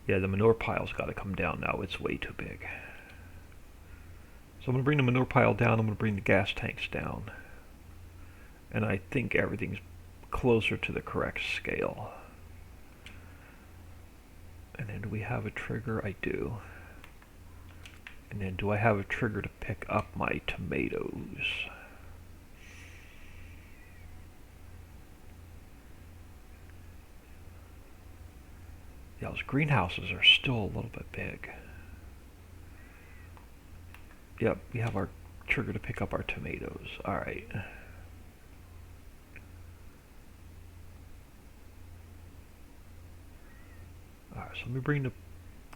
Yeah, the manure pile's got to come down now. It's way too big. So I'm going to bring the manure pile down. I'm going to bring the gas tanks down. And I think everything's closer to the correct scale. And then do we have a trigger? I do. And then do I have a trigger to pick up my tomatoes? Yeah, those greenhouses are still a little bit big. Yep, we have our trigger to pick up our tomatoes. Alright. Alright, so let me bring the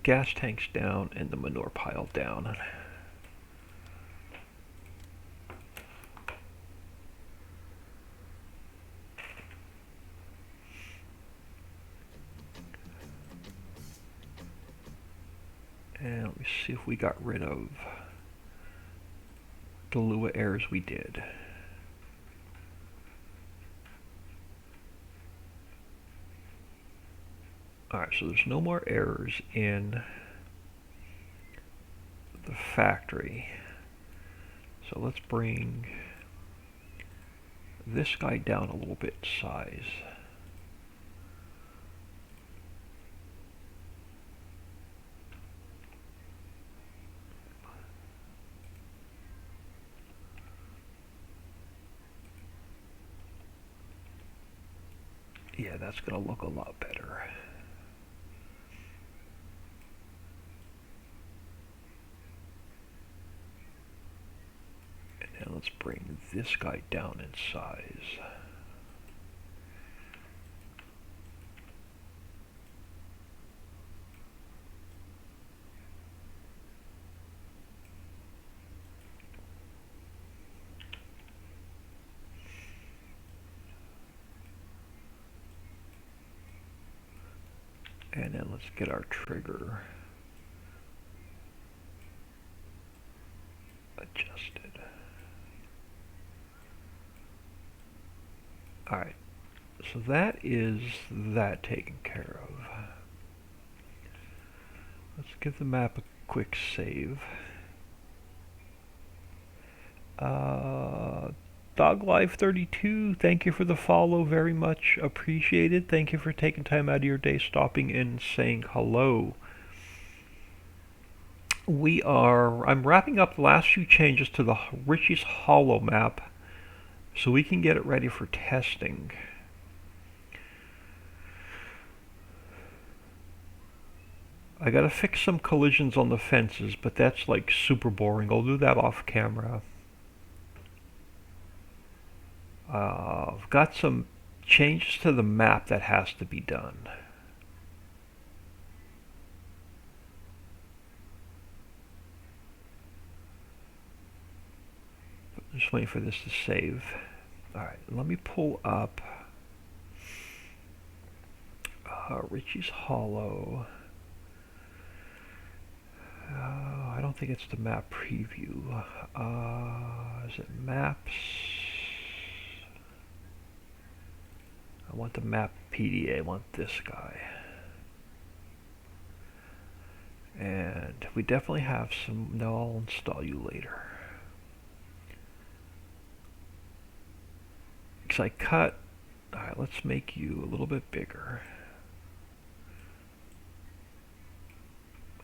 gas tanks down and the manure pile down. And let me see if we got rid of the Lua errors. We did. Alright, so there's no more errors in the factory. So let's bring this guy down a little bit in size. Yeah, that's going to look a lot better. And then let's bring this guy down in size. And then let's get our trigger adjusted. Alright, so that is that taken care of. Let's give the map a quick save. DogLife32, thank you for the follow, very much appreciated. Thank you for taking time out of your day, stopping in and saying hello. I'm wrapping up the last few changes to the Riccis Hollow map so we can get it ready for testing. I gotta fix some collisions on the fences, but that's like super boring. I'll do that off camera. I've got some changes to the map that has to be done. Just waiting for this to save. Alright, let me pull up Riccis Hollow. I don't think it's the map preview. Is it maps? I want the map PDA, I want this guy. And we definitely have some, no, I'll install you later. because I cut. Alright, let's make you a little bit bigger.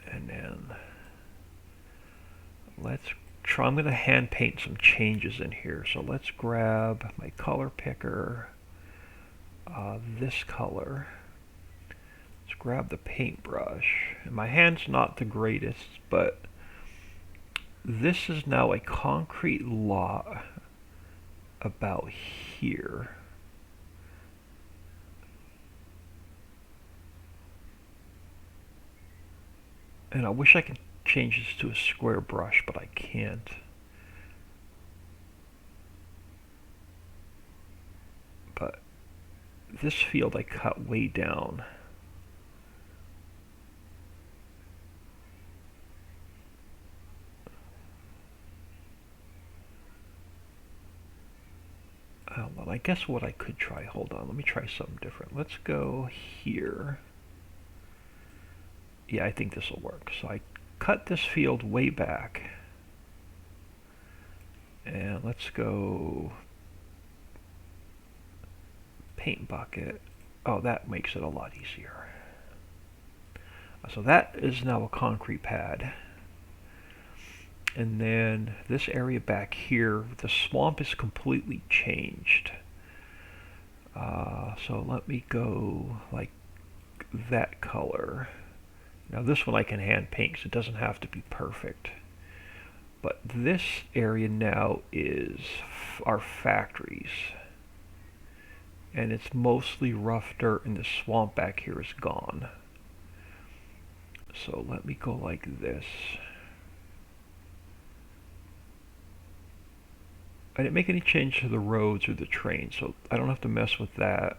And then let's try, I'm going to hand paint some changes in here. So let's grab my color picker, this color. Let's grab the paintbrush. And my hand's not the greatest, but this is now a concrete lot about here. And I wish I could change this to a square brush, but I can't. But this field I cut way down. Well, I guess what I could try, hold on, let me try something different. Let's go here. Yeah, I think this will work. So I cut this field way back. And let's go paint bucket. Oh, that makes it a lot easier. So that is now a concrete pad. And then this area back here, the swamp is completely changed. So let me go like that color. Now this one I can hand paint, so it doesn't have to be perfect. But this area now is our factories. And it's mostly rough dirt, and the swamp back here is gone. So let me go like this. I didn't make any change to the roads or the train, so I don't have to mess with that.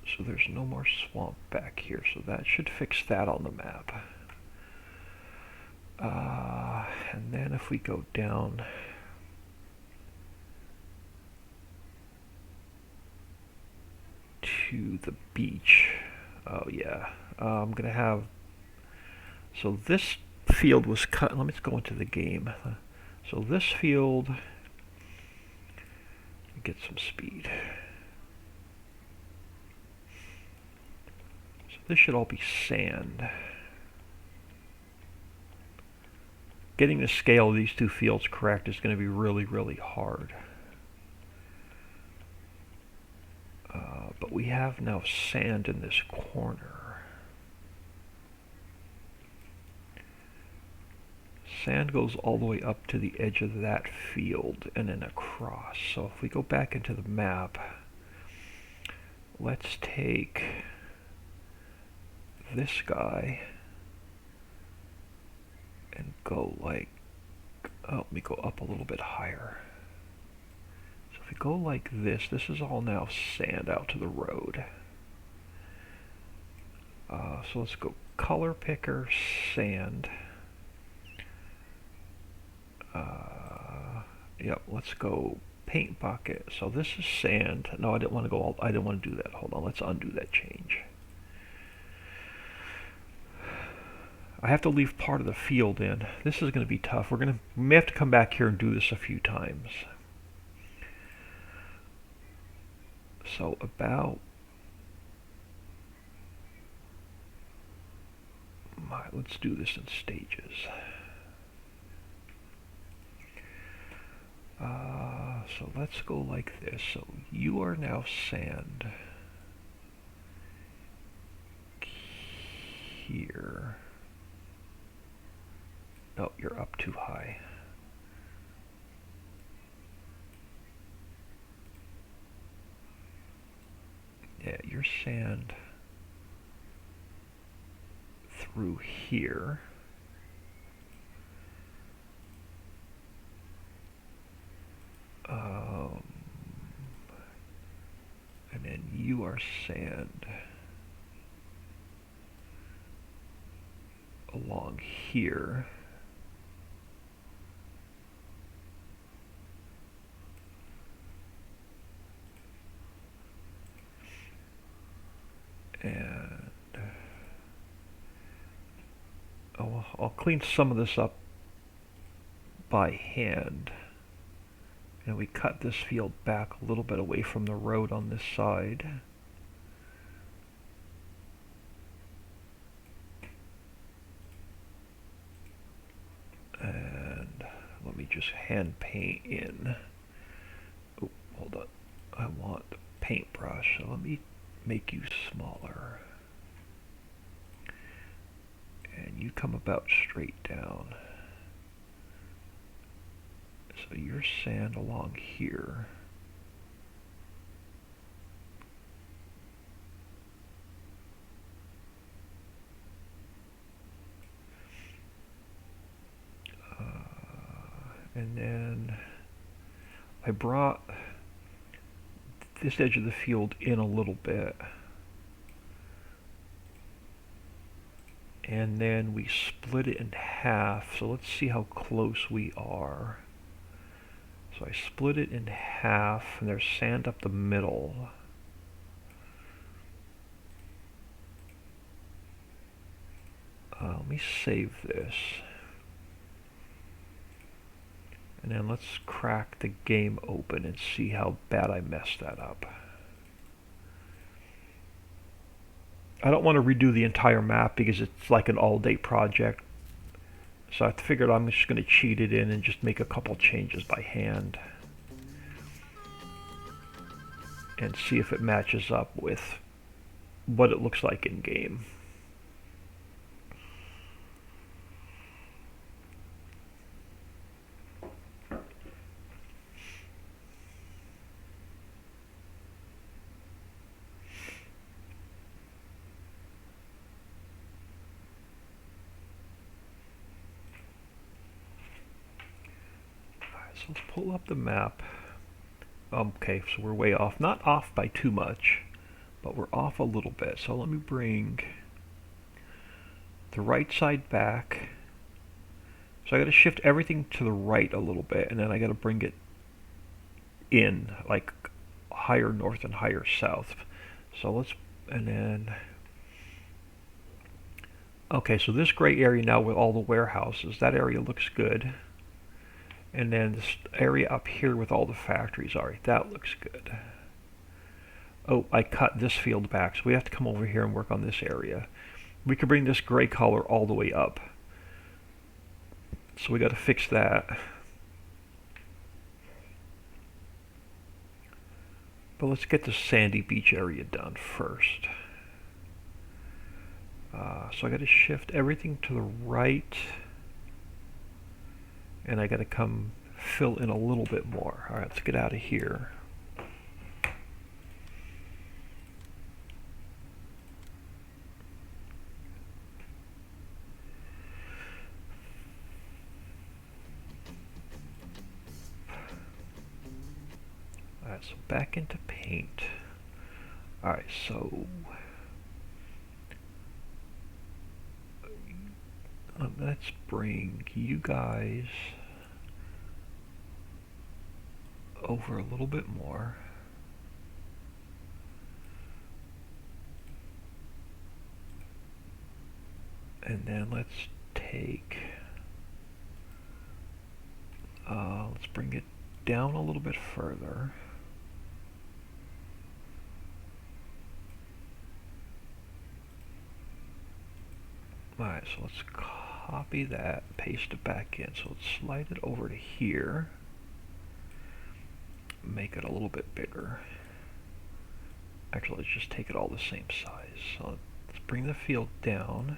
So there's no more swamp back here, so that should fix that on the map. And then if we go down to the beach, oh yeah, I'm gonna have, so this field was cut, let me go into the game. So this field, get some speed. So this should all be sand. Getting the scale of these two fields correct is going to be really, really hard. But we have now sand in this corner. Sand goes all the way up to the edge of that field and then across. So if we go back into the map, let's take this guy and go like, oh, let me go up a little bit higher. So if we go like this is all now sand out to the road. So let's go color picker, sand. Yep, let's go paint bucket. So this is sand. No, I didn't want to go all, I didn't want to do that. Hold on, let's undo that change. I have to leave part of the field in. This is going to be tough. We may have to come back here and do this a few times. So about, let's do this in stages. So let's go like this. So you are now sand here. No, you're up too high. Yeah, you're sand through here. And then you are sand along here. And I'll clean some of this up by hand. And we cut this field back a little bit away from the road on this side. And let me just hand paint in. Oh, hold on. I want a paintbrush, so let me make you smaller. And you come about straight down. So your sand along here. And then I brought this edge of the field in a little bit. And then we split it in half. So let's see how close we are. So I split it in half, and there's sand up the middle. Let me save this. And then let's crack the game open and see how bad I messed that up. I don't want to redo the entire map because it's like an all-day project. So I figured I'm just going to cheat it in and just make a couple changes by hand. And see if it matches up with what it looks like in game. So let's pull up the map. Okay, so we're way off. Not off by too much, but we're off a little bit. So let me bring the right side back. So I got to shift everything to the right a little bit, and then I got to bring it in, like higher north and higher south. So let's, and then, okay, so this gray area now with all the warehouses, that area looks good. And then this area up here with all the factories, alright, that looks good. Oh, I cut this field back, so we have to come over here and work on this area. We could bring this gray color all the way up. So we got to fix that. But let's get the sandy beach area done first. So I got to shift everything to the right. And I got to come fill in a little bit more. All right, let's get out of here. All right, so back into paint. All right, so let's bring you guys over a little bit more. And then let's take, let's bring it down a little bit further. Alright, so let's copy that, paste it back in. So let's slide it over to here. Make it a little bit bigger. Actually, let's just take it all the same size. So let's bring the field down.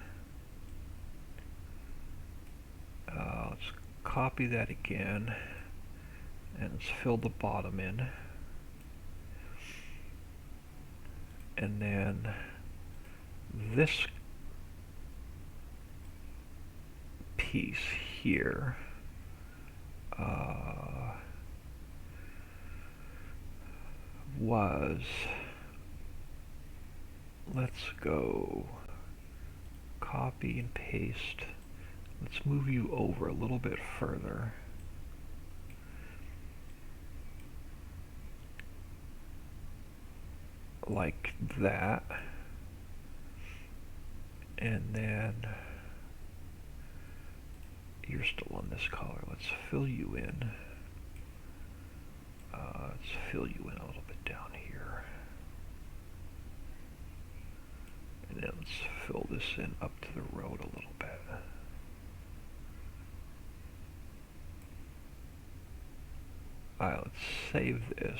Let's copy that again. And let's fill the bottom in. And then this piece here was, let's go copy and paste. Let's move you over a little bit further. Like that. And then you're still on this color. Let's fill you in. Let's fill you in a little bit down here. And then let's fill this in up to the road a little bit. Alright, let's save this.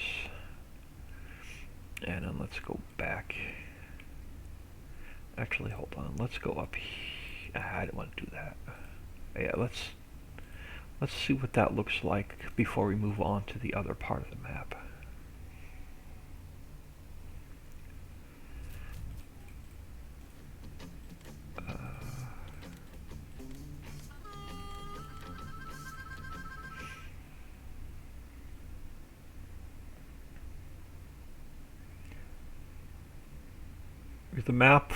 And then let's go back. Actually, hold on. Let's go up here. I don't want to do that. Yeah, let's see what that looks like before we move on to the other part of the map. The map,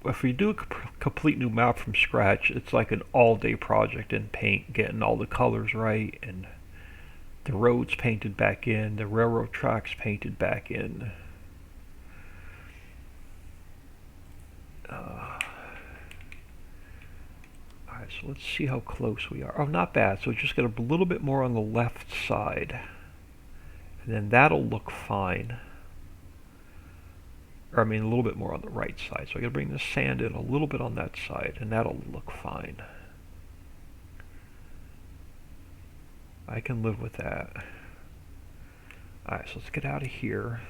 if we do a complete new map from scratch, it's like an all-day project in Paint, getting all the colors right, and the roads painted back in, the railroad tracks painted back in. Alright, so let's see how close we are. Oh, not bad. So just get a little bit more on the left side, and then that'll look fine. Or I mean a little bit more on the right side. So I gotta bring the sand in a little bit on that side, and that'll look fine. I can live with that. Alright, so let's get out of here.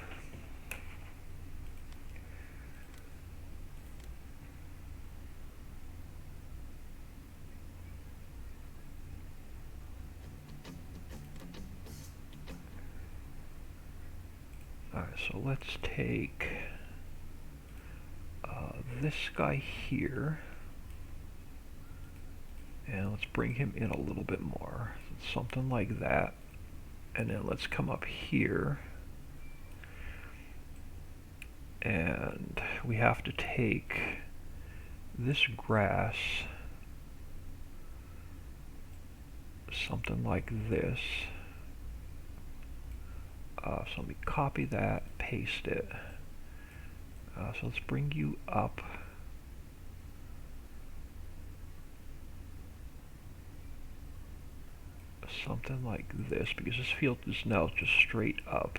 Alright, so let's take this guy here, and let's bring him in a little bit more. Something like that. And then let's come up here, and we have to take this grass, something like this. So let me copy that, paste it. So let's bring you up. Something like this, because this field is now just straight up.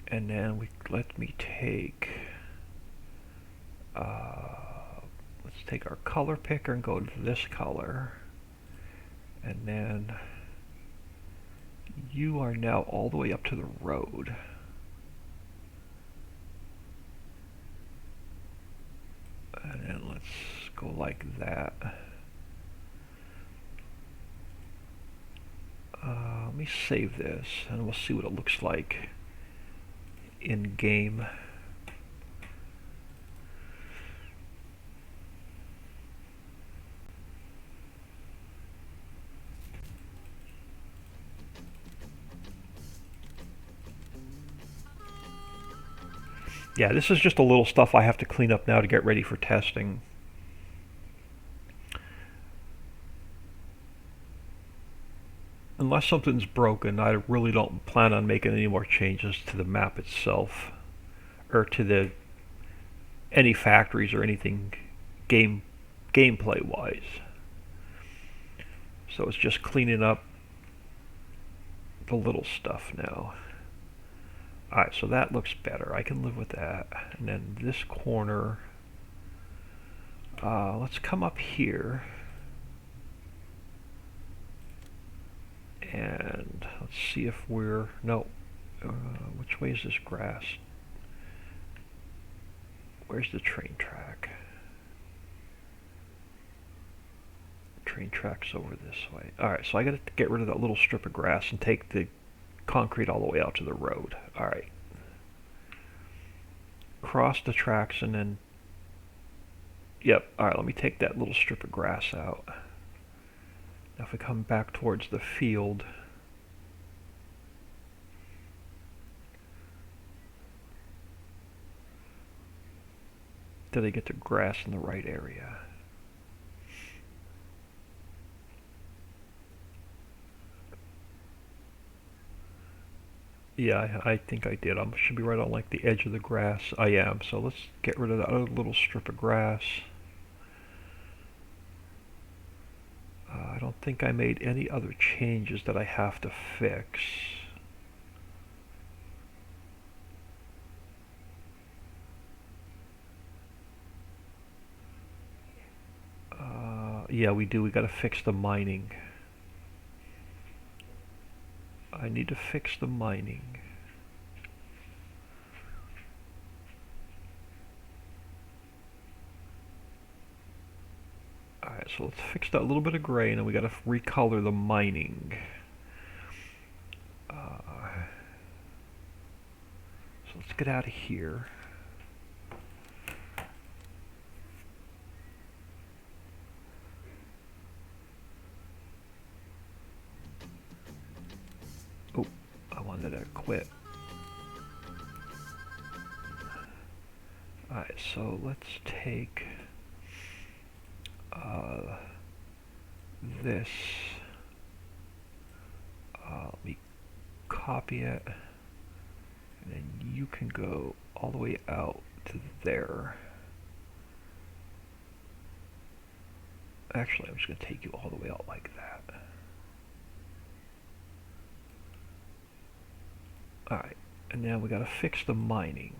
And then let me take, let's take our color picker and go to this color. And then you are now all the way up to the road. And then let's go like that. Let me save this, and we'll see what it looks like in game. Yeah, this is just a little stuff I have to clean up now to get ready for testing. Unless something's broken, I really don't plan on making any more changes to the map itself, or to any factories or anything gameplay wise. So it's just cleaning up the little stuff now. Alright, so that looks better. I can live with that. And then this corner, let's come up here. And let's see if we're, no, which way is this grass? Where's the train track? Train track's over this way. Alright, so I gotta get rid of that little strip of grass and take the concrete all the way out to the road. Alright. Cross the tracks and then, yep, alright, let me take that little strip of grass out. Now if we come back towards the field, did I get the grass in the right area? Yeah, I think I did. I should be right on like the edge of the grass. I am. So let's get rid of that other little strip of grass. I don't think I made any other changes that I have to fix. Yeah, we do. We got to fix the mining. I need to fix the mining. Alright, so let's fix that little bit of gray, and then we got to recolor the mining. So let's get out of here. Oh, I wanted to quit. Alright, so let's take this. Let me copy it, and then you can go all the way out to there. Actually, I'm just going to take you all the way out like that. Alright, and now we got to fix the mining.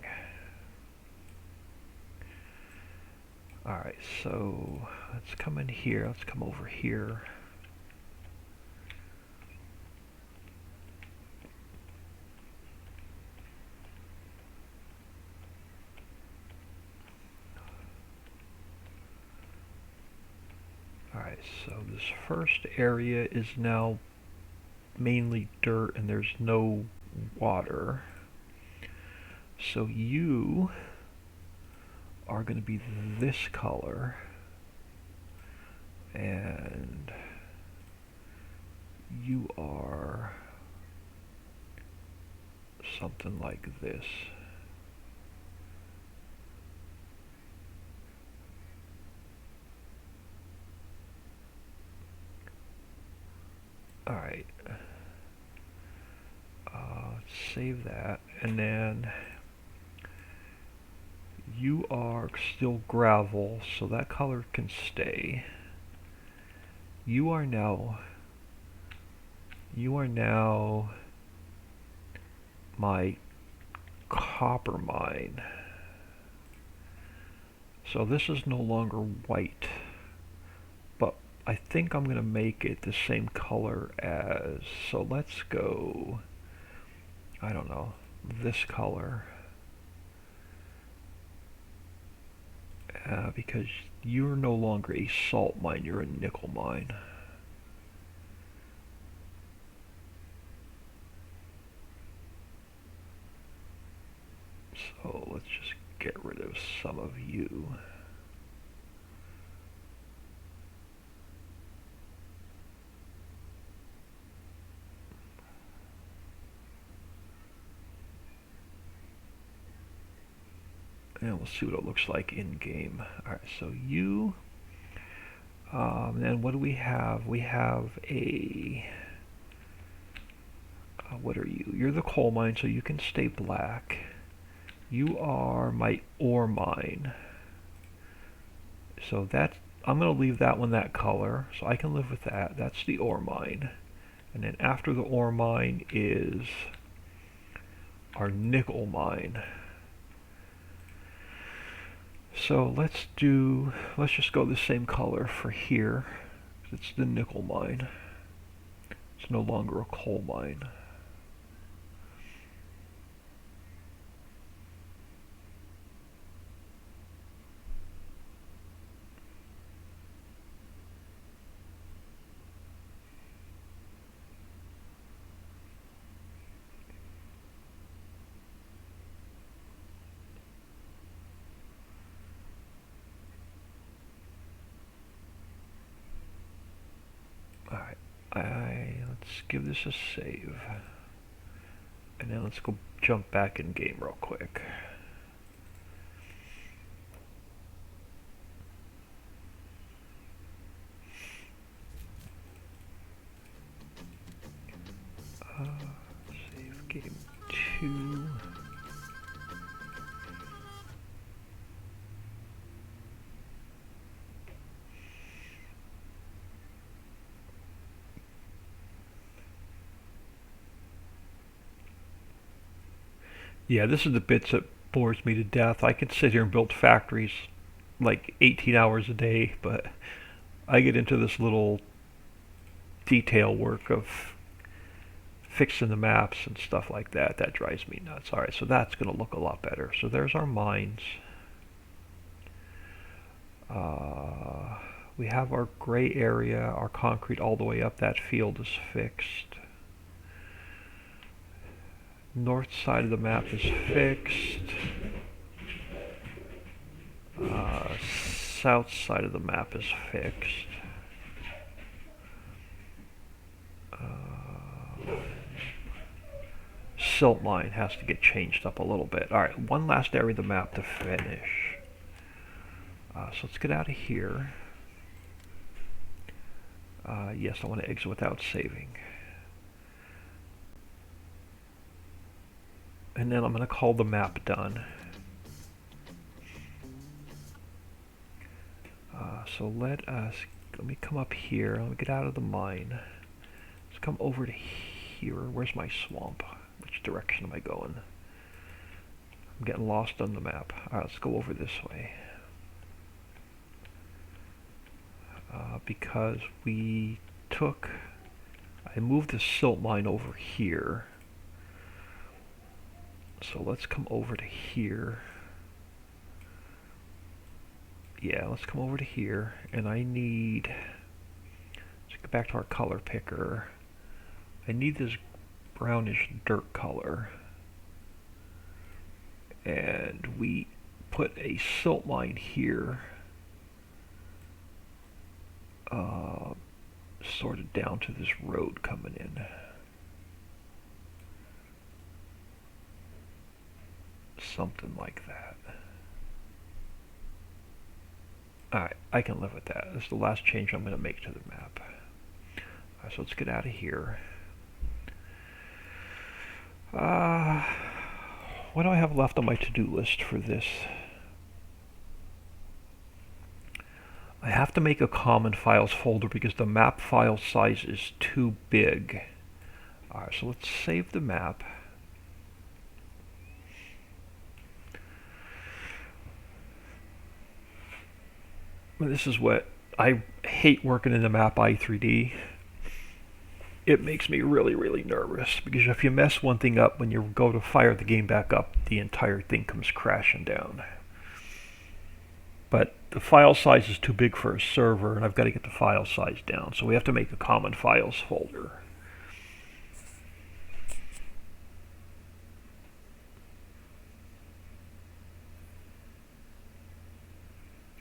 Alright, so let's come in here, let's come over here. Alright, so this first area is now mainly dirt and there's no water. So you are going to be this color, and you are something like this. Alright, save that, and then you are still gravel, so that color can stay. You are now my copper mine. So this is no longer white, but I think I'm going to make it the same color as, so let's go, I don't know, this color. Because you're no longer a salt mine, you're a nickel mine. So let's just get rid of some of you. And we'll see what it looks like in game. Alright, so you, then what do we have? We have a, what are you? You're the coal mine, so you can stay black. You are my ore mine. So that's, I'm going to leave that one that color, so I can live with that. That's the ore mine. And then after the ore mine is our nickel mine. So let's just go the same color for here. It's the nickel mine. It's no longer a coal mine. Let's give this a save. And then let's go jump back in game real quick. Save game 2. Yeah, this is the bits that bores me to death. I could sit here and build factories like 18 hours a day, but I get into this little detail work of fixing the maps and stuff like that. That drives me nuts. Alright, so that's going to look a lot better. So there's our mines. We have our gray area, our concrete all the way up. That field is fixed. North side of the map is fixed. South side of the map is fixed. Silt line has to get changed up a little bit. Alright, one last area of the map to finish. So let's get out of here. Yes, I want to exit without saving. And then I'm going to call the map done. So let me come up here. Let me get out of the mine. Let's come over to here. Where's my swamp? Which direction am I going? I'm getting lost on the map. Alright, let's go over this way. Because I moved the silt mine over here. So let's come over to here. Yeah, let's come over to here, and let's go back to our color picker. I need this brownish dirt color. And we put a silt mine here, sort of down to this road coming in. Something like that. Alright, I can live with that. This is the last change I'm going to make to the map. Alright, so let's get out of here. What do I have left on my to-do list for this? I have to make a common files folder because the map file size is too big. Alright, so let's save the map. This is what I hate working in the map i3D. It makes me really, really nervous because if you mess one thing up, when you go to fire the game back up, the entire thing comes crashing down. But the file size is too big for a server, and I've got to get the file size down. So we have to make a common files folder.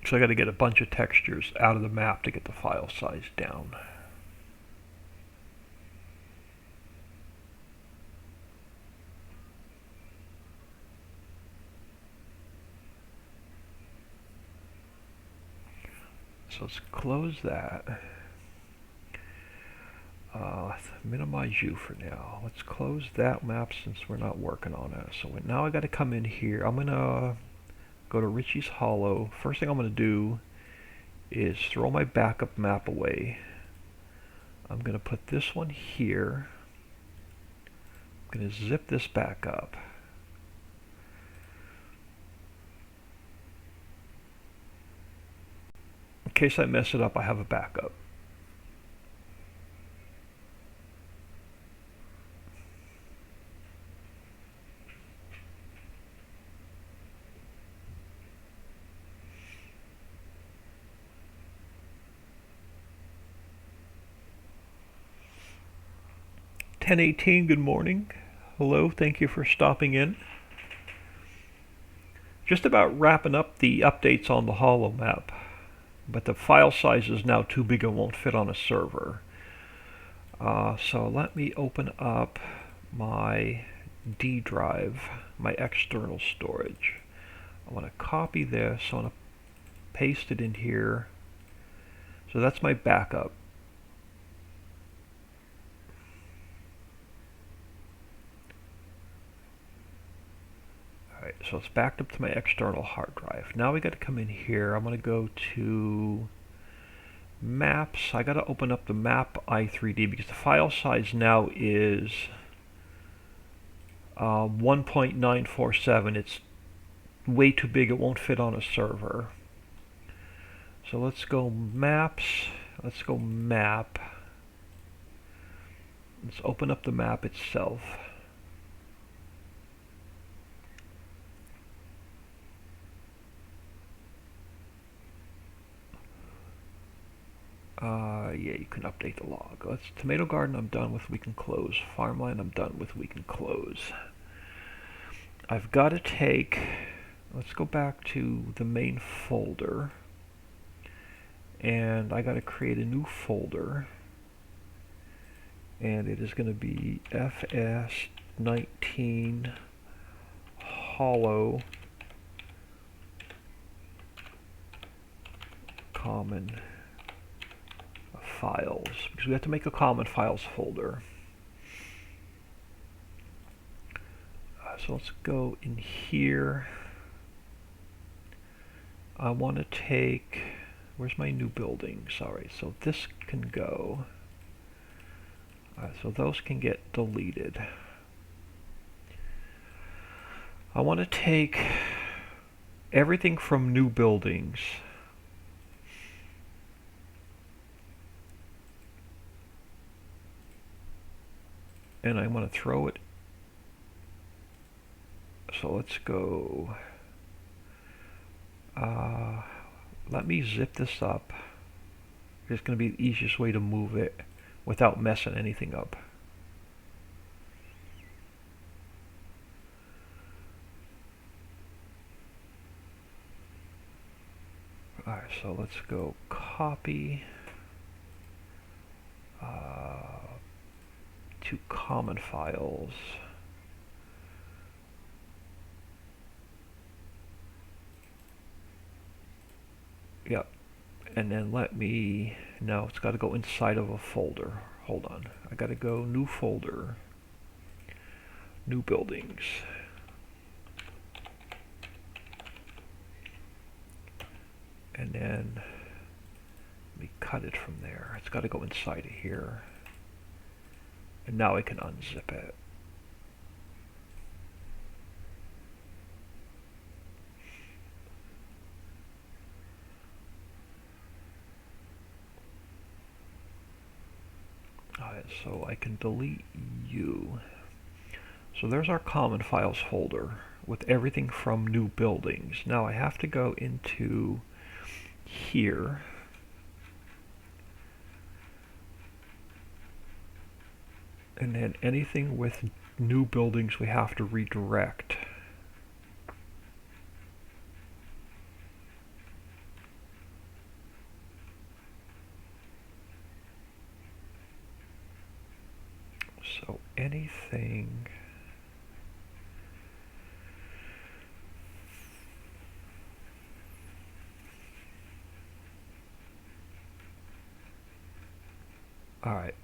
So I got to get a bunch of textures out of the map to get the file size down. So let's close that. Minimize you for now. Let's close that map since we're not working on it. So now I got to come in here. I'm gonna go to Riccis Hollow. First thing I'm gonna do is throw my backup map away. I'm gonna put this one here. I'm gonna zip this back up. In case I mess it up, I have a backup. .1018, good morning. Hello, thank you for stopping in. Just about wrapping up the updates on the Hollow map, but the file size is now too big and won't fit on a server. So let me open up my D drive, my external storage. I want to copy this, I want to paste it in here. So that's my backup. So it's backed up to my external hard drive. Now we got to come in here. I'm going to go to maps. I got to open up the map i3D because the file size now is 1.947. It's way too big. It won't fit on a server. So let's go maps. Let's go map. Let's open up the map itself. Yeah, you can update the log. Let's Tomato Garden I'm done with, we can close. Farmland I'm done with, we can close. I've got to take, let's go back to the main folder. And I got to create a new folder. And it is going to be FS19 Hollow Common Files, because we have to make a common files folder. So let's go in here. I want to take, where's my new building? Sorry, so this can go. So those can get deleted. I want to take everything from new buildings. And I want to throw it. So let's go. Let me zip this up. It's going to be the easiest way to move it without messing anything up. Alright, so let's go copy to common files. Yep. And then let me, no, it's got to go inside of a folder. Hold on. I got to go new folder, new buildings. And then let me cut it from there. It's got to go inside of here. And now I can unzip it. Alright, so I can delete you. So there's our common files folder with everything from new buildings. Now I have to go into here. And then anything with new buildings we have to redirect. So anything alright,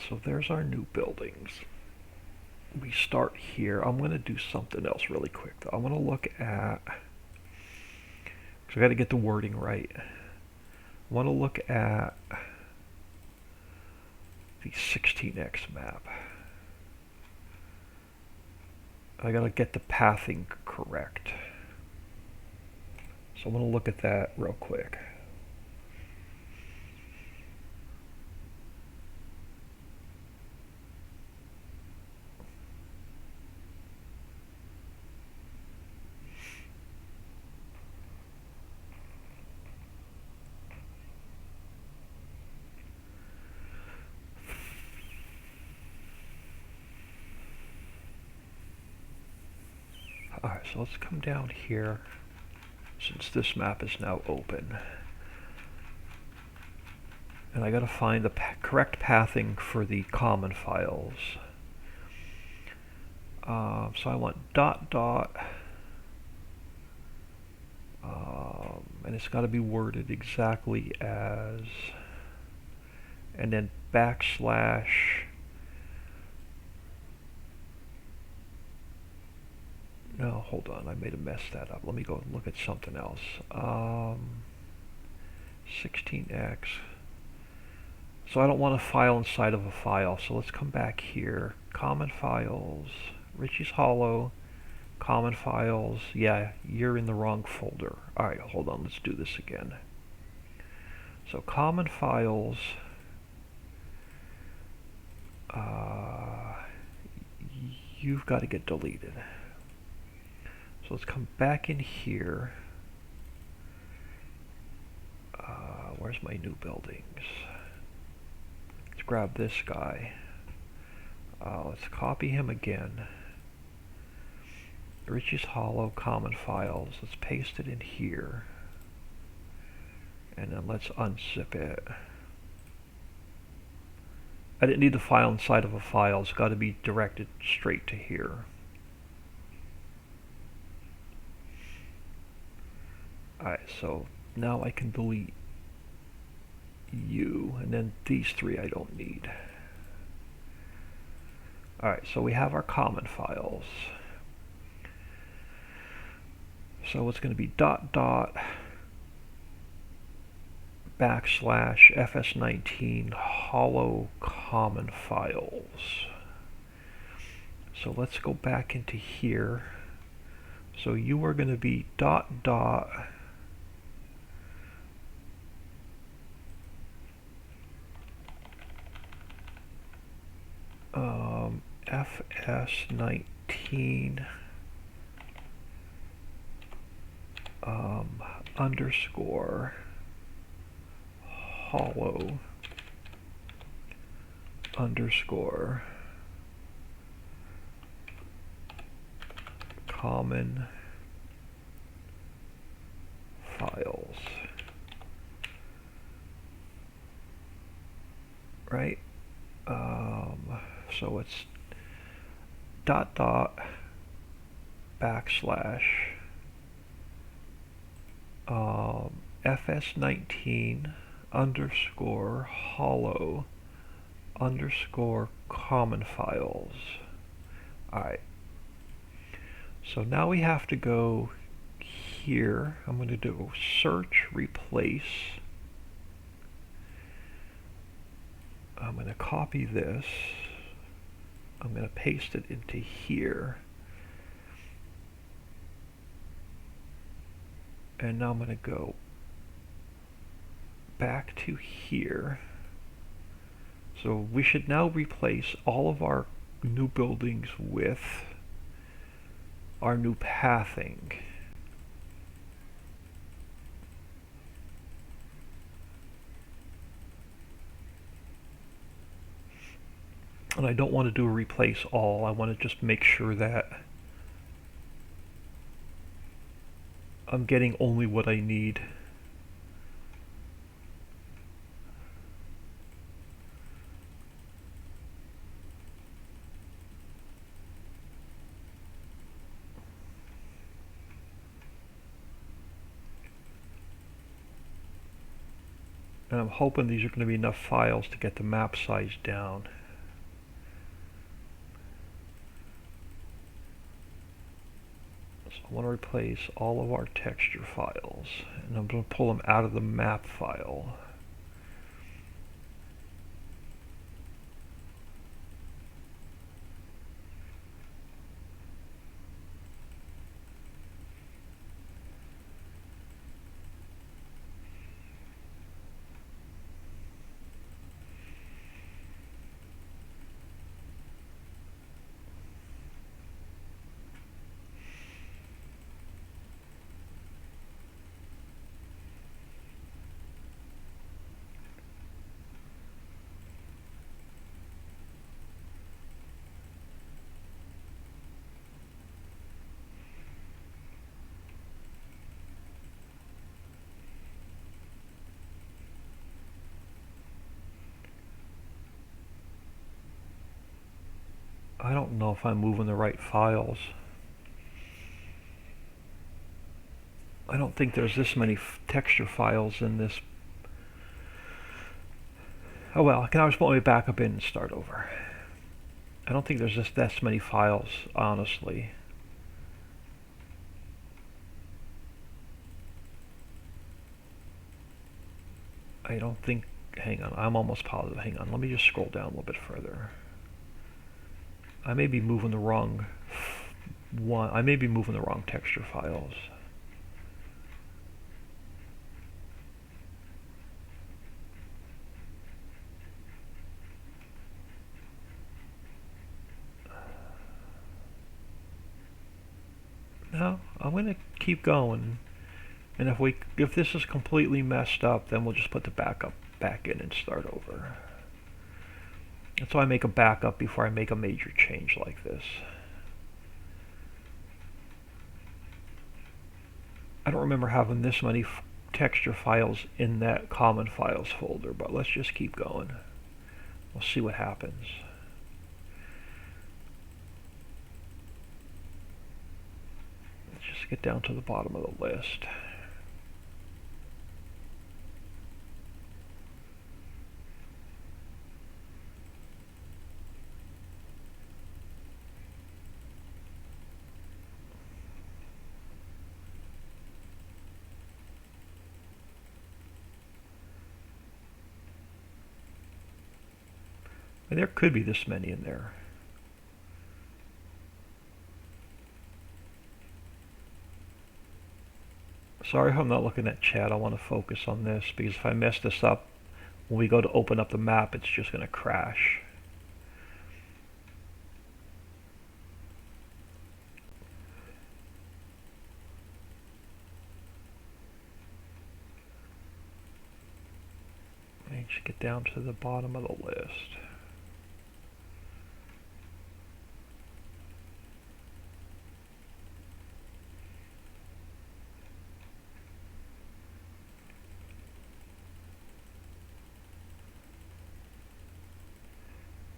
so there's our new buildings. We start here. I'm going to do something else really quick though. I want to look at, because I got to get the wording right. I want to look at the 16x map. I got to get the pathing correct. So I want to look at that real quick. Alright, so let's come down here, since this map is now open. And I gotta find the correct pathing for the common files. So I want ... and it's gotta be worded exactly as, and then /. No, hold on, I made a mess that up. Let me go look at something else. 16x. So I don't want a file inside of a file, so let's come back here. Common files, Riccis Hollow, common files. Yeah, you're in the wrong folder. Alright, hold on, let's do this again. So common files, you've got to get deleted. So let's come back in here. Where's my new buildings? Let's grab this guy. Let's copy him again. Riccis Hollow common files. Let's paste it in here. And then let's unzip it. I didn't need the file inside of a file. It's got to be directed straight to here. Alright, so now I can delete you, and then these three I don't need. Alright, so we have our common files. So it's going to be /fs19 hollow common files. So let's go back into here. So you are going to be fs19 underscore hollow underscore common files, right? So it's /fs19 underscore hollow underscore common files. Alright. So now we have to go here. I'm going to do search replace. I'm going to copy this. I'm going to paste it into here. And now I'm going to go back to here. So we should now replace all of our new buildings with our new pathing. And I don't want to do a replace all. I want to just make sure that I'm getting only what I need. And I'm hoping these are going to be enough files to get the map size down. So I want to replace all of our texture files, and I'm going to pull them out of the map file. I don't know if I'm moving the right files. I don't think there's this many texture files in this. Oh well, I can always put my back up in and start over. I don't think there's just this many files, honestly. I don't think, hang on, I'm almost positive. Hang on, let me just scroll down a little bit further. I may be moving the wrong one. I may be moving the wrong texture files. No, I'm gonna keep going. And if this is completely messed up, then we'll just put the backup back in and start over. That's why I make a backup before I make a major change like this. I don't remember having this many texture files in that common files folder, but let's just keep going. We'll see what happens. Let's just get down to the bottom of the list. And there could be this many in there. Sorry if I'm not looking at chat. I want to focus on this because if I mess this up, when we go to open up the map, it's just going to crash. I need to get down to the bottom of the list.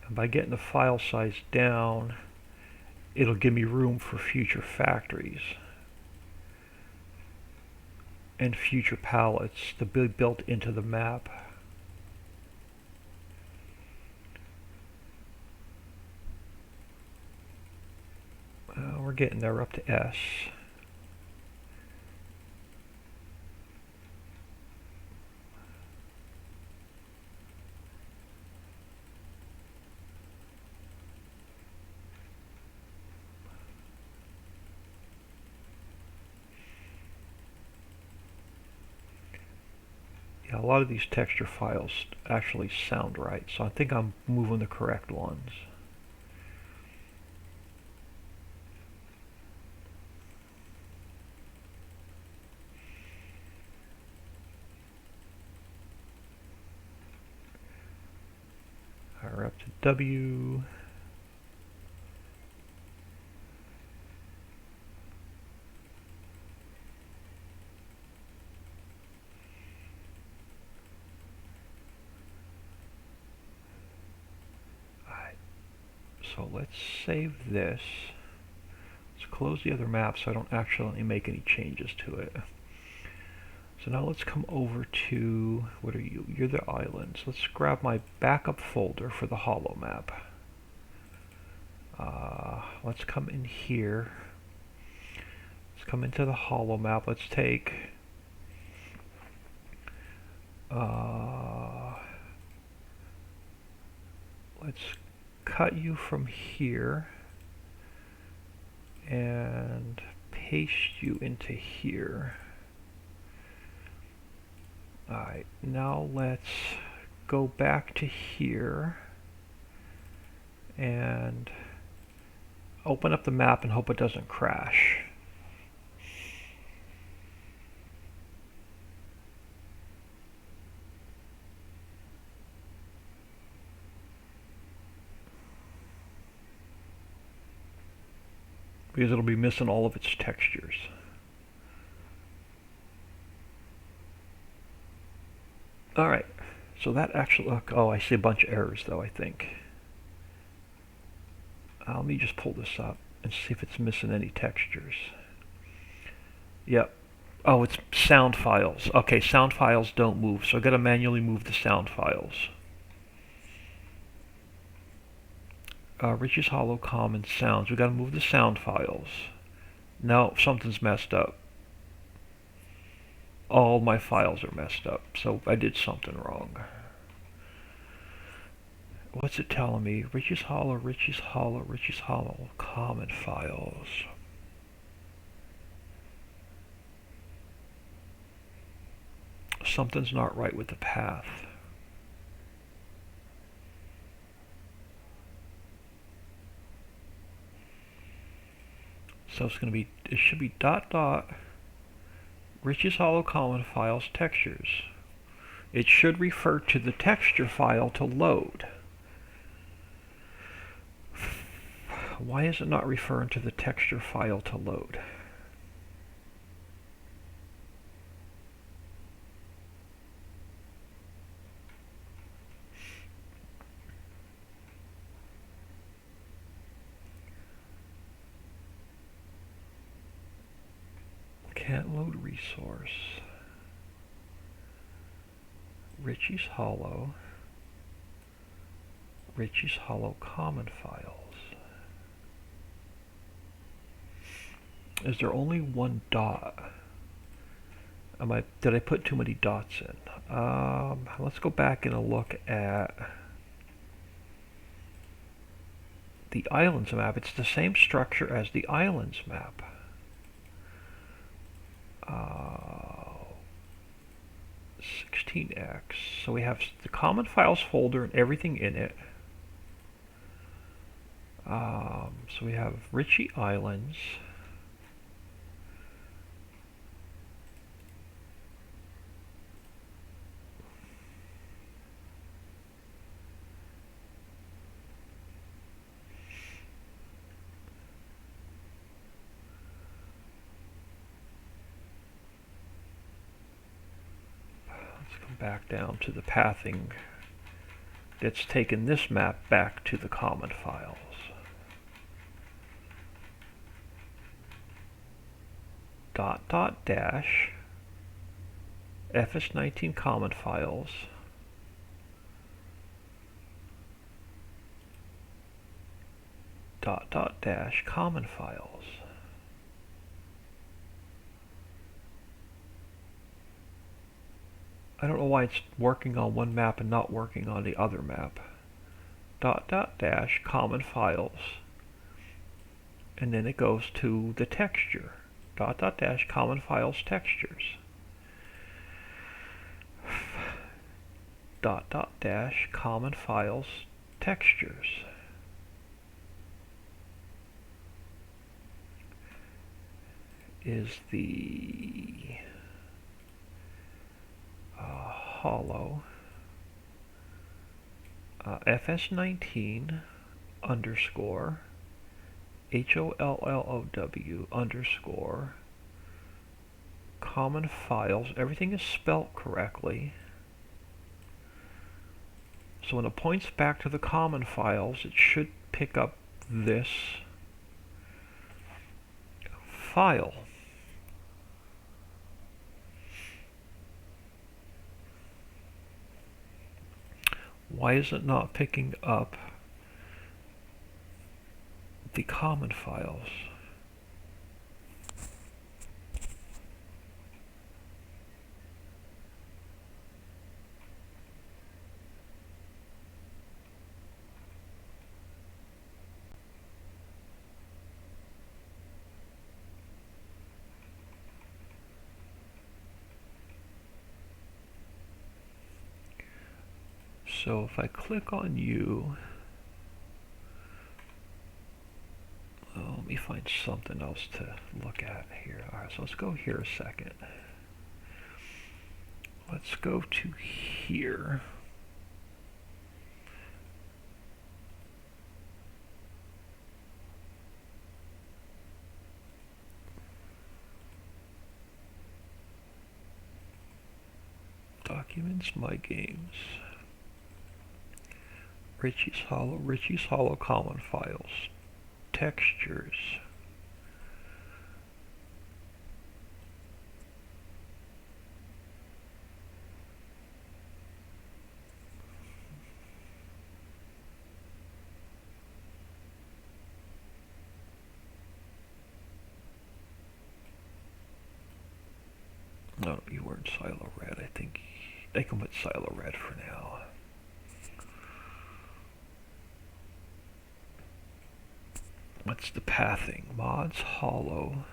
And by getting the file size down, it'll give me room for future factories and future palettes to be built into the map. We're getting there up to S. Yeah, a lot of these texture files actually sound right, so I think I'm moving the correct ones. We're up to W. Alright, so let's save this. Let's close the other map so I don't accidentally make any changes to it. So now let's come over to, what are you? You're the islands. Let's grab my backup folder for the hollow map. Let's come in here. Let's come into the hollow map. Let's take let's cut you from here and paste you into here. Alright, now let's go back to here and open up the map and hope it doesn't crash. Because it'll be missing all of its textures. Alright, so that actually, oh, I see a bunch of errors though, I think. Let me just pull this up and see if it's missing any textures. Yep. Oh, it's sound files. Okay, sound files don't move, so I've got to manually move the sound files. Riccis Hollow common sounds. We've got to move the sound files. No, something's messed up. all my files are messed up, so I did something wrong. What's it telling me? Riccis Hollow, Riccis Hollow, Riccis Hollow, common files. Something's not right with the path. So it's going to be, it should be dot dot Riccis Hollow common files textures. It should refer to the texture file to load. Why is it not referring to the texture file to load? Can't load resource. Riccis Hollow. Riccis Hollow common files. Is there only one dot? Did I put too many dots in? Let's go back and look at the islands map. It's the same structure as the islands map. 16x. So we have the common files folder and everything in it. So we have Ricci Islands. Back down to the pathing that's taken this map back to the common files. Dot dot dash FS19 common files dot dot dash common files. I don't know why it's working on one map and not working on the other map. Dot dot dash common files. And then it goes to the texture. Dot dot dash common files textures. Dot dot dash common files textures. Is the hollow FS19 underscore HOLLOW underscore common files. Everything is spelt correctly. So when it points back to the common files, it should pick up this file. Why is it not picking up the common files? So if I click on you, let me find something else to look at here. Alright, so let's go here a second. Let's go to here. Documents, my games. Riccis Hollow common files. Textures. No, you weren't silo red. I think I can put silo red for now. What's the pathing? Mods Hollow.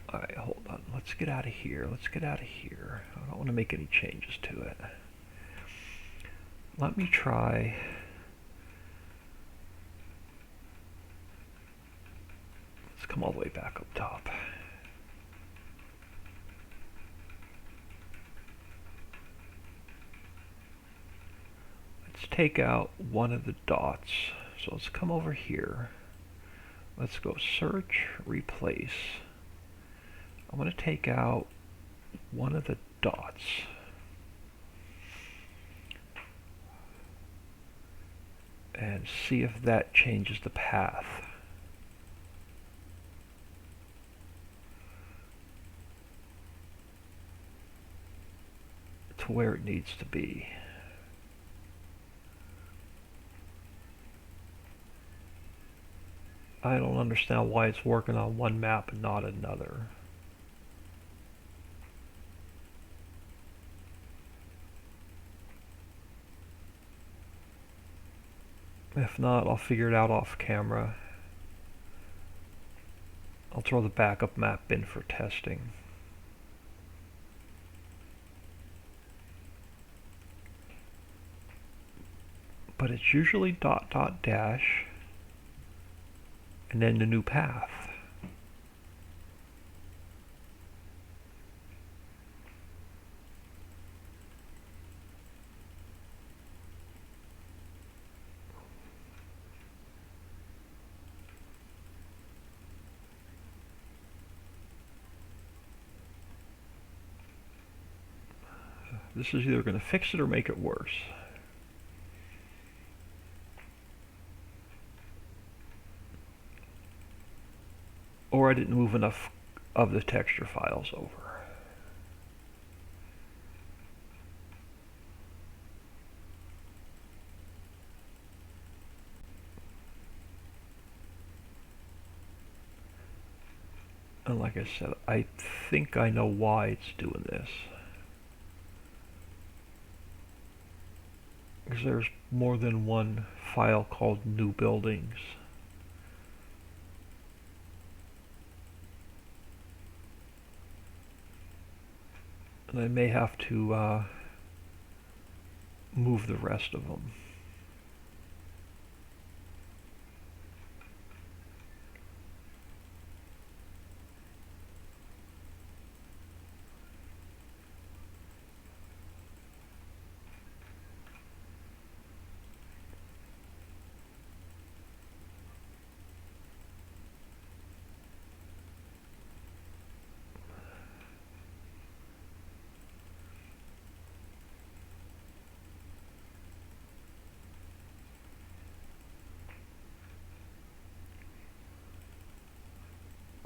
Alright, hold on. Let's get out of here. Let's get out of here. I don't want to make any changes to it. Let me try. Let's come all the way back up top. Let's take out one of the dots. So let's come over here. Let's go search, replace. I'm going to take out one of the dots. And see if that changes the path. To where it needs to be. I don't understand why it's working on one map and not another. If not, I'll figure it out off camera. I'll throw the backup map in for testing. But it's usually dot dot dash and then the new path. This is either going to fix it or make it worse. Or I didn't move enough of the texture files over. And like I said, I think I know why it's doing this. Because there's more than one file called new buildings. And I may have to move the rest of them.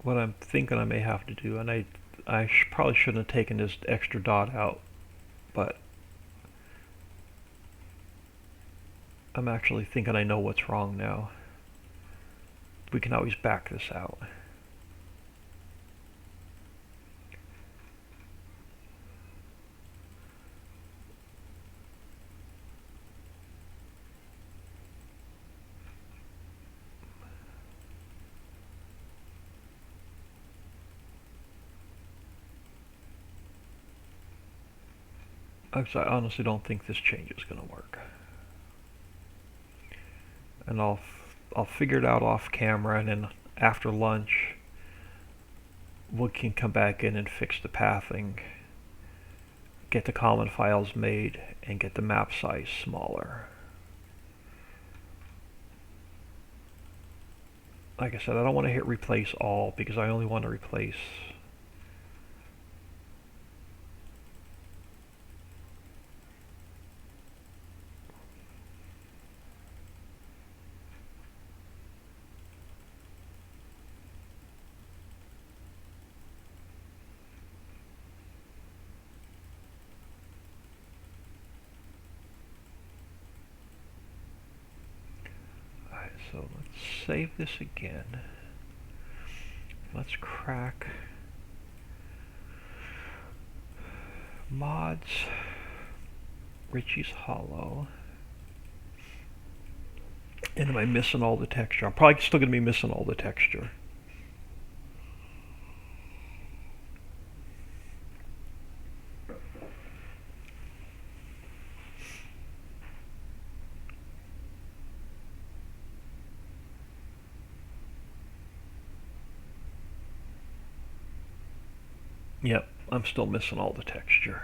What I'm thinking I may have to do, and I probably shouldn't have taken this extra dot out, but I'm actually thinking I know what's wrong now. We can always back this out. I honestly don't think this change is going to work. And I'll figure it out off camera, and then after lunch we can come back in and fix the pathing, get the common files made, and get the map size smaller. Like I said, I don't want to hit replace all because I only want to replace save this again. Let's crack mods, Riccis Hollow. And am I missing all the texture? I'm probably still going to be missing all the texture. Yep, I'm still missing all the texture.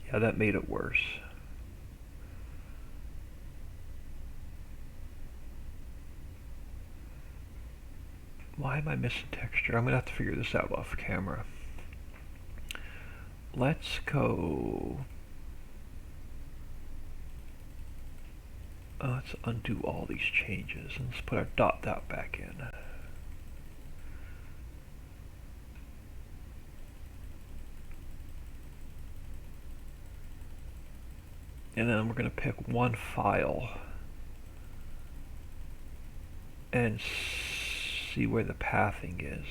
Yeah, that made it worse. Why am I missing texture? I'm going to have to figure this out off camera. Let's go... let's undo all these changes and let's put our dot back in. And then we're going to pick one file and see where the pathing is.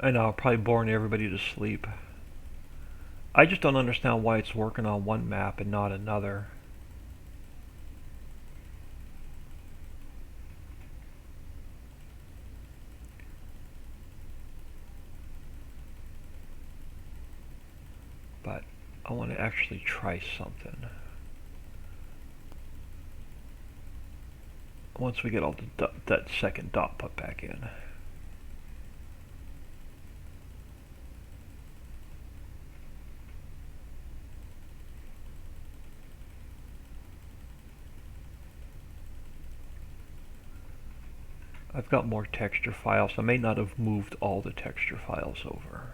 I know, I'm probably boring everybody to sleep. I just don't understand why it's working on one map and not another. But I want to actually try something. Once we get all that second dot put back in. I've got more texture files. I may not have moved all the texture files over.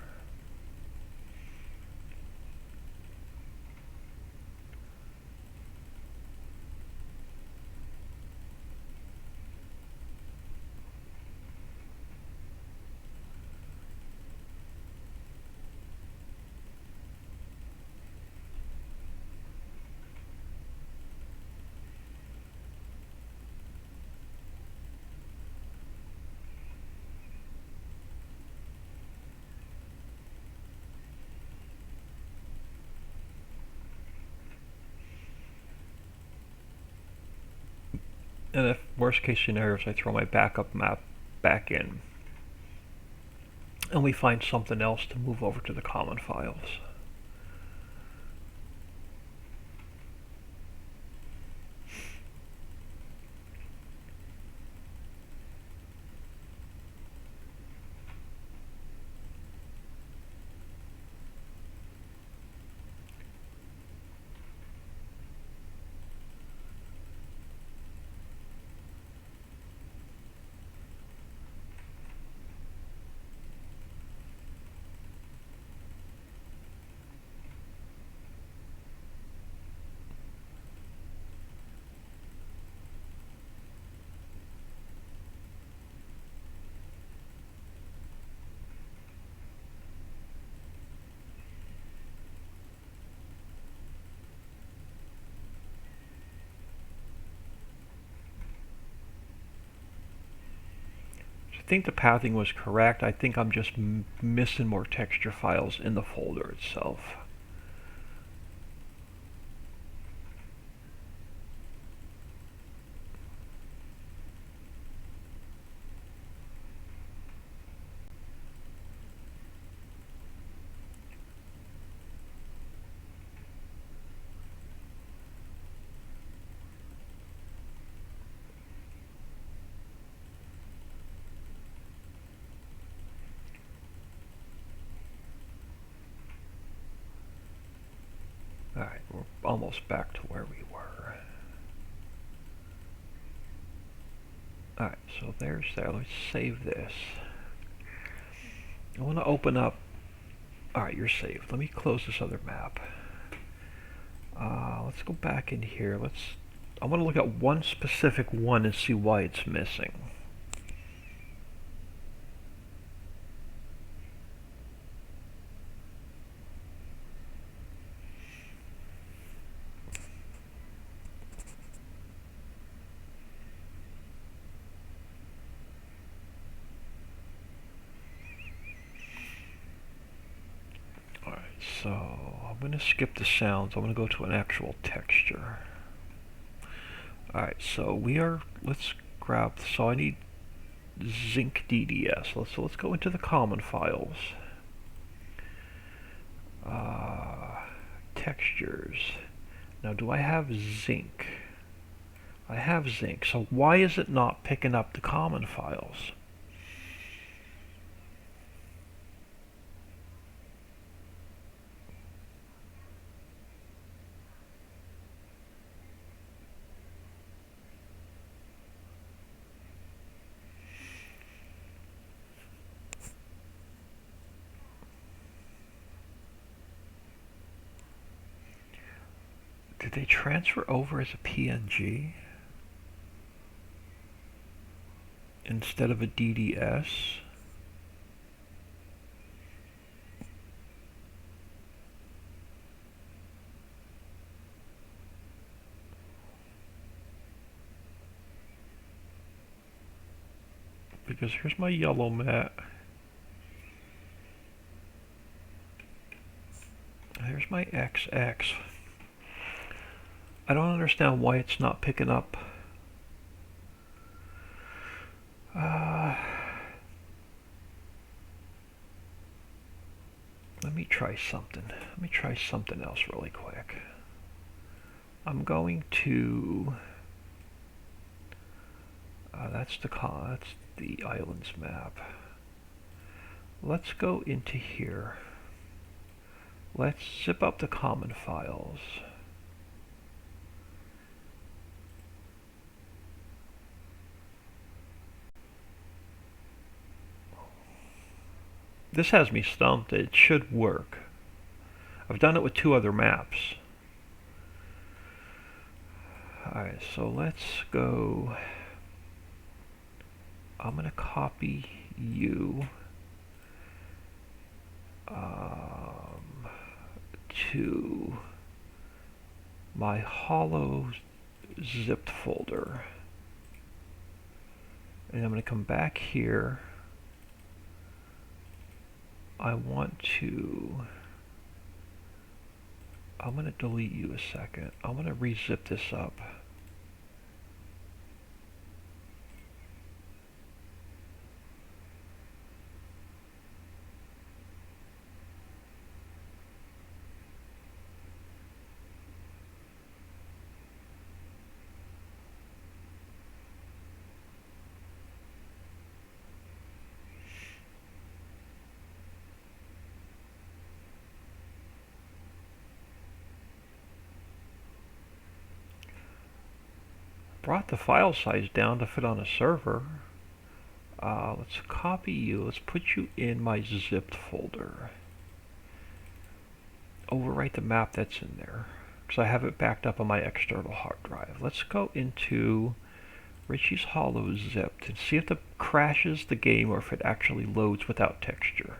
And if worst case scenarios, I throw my backup map back in and we find something else to move over to the common files. I think the pathing was correct. I think I'm just missing more texture files in the folder itself. Alright, we're almost back to where we were. Alright, so there's that. Let's save this. I want to open up. Alright, you're saved. Let me close this other map. Let's go back in here. I want to look at one specific one and see why it's missing. So I'm going to skip the sounds. I'm going to go to an actual texture. Alright, so let's grab, so I need zinc DDS. So let's go into the common files. Textures. Now do I have zinc? I have zinc. So why is it not picking up the common files? Did they transfer over as a PNG instead of a DDS? Because here's my yellow mat. Here's my XX. I don't understand why it's not picking up. Let me try something. Let me try something else really quick. I'm going to. That's the islands map. Let's go into here. Let's zip up the common files. This has me stumped. It should work. I've done it with 2 other maps. Alright, so let's go. I'm going to copy you to my Hollow zipped folder. And I'm going to come back here. I'm going to delete you a second. I'm going to rezip this up. Brought the file size down to fit on a server. Let's copy you. Let's put you in my zipped folder. Overwrite the map that's in there because I have it backed up on my external hard drive. Let's go into Riccis Hollow zipped and see if it crashes the game or if it actually loads without texture.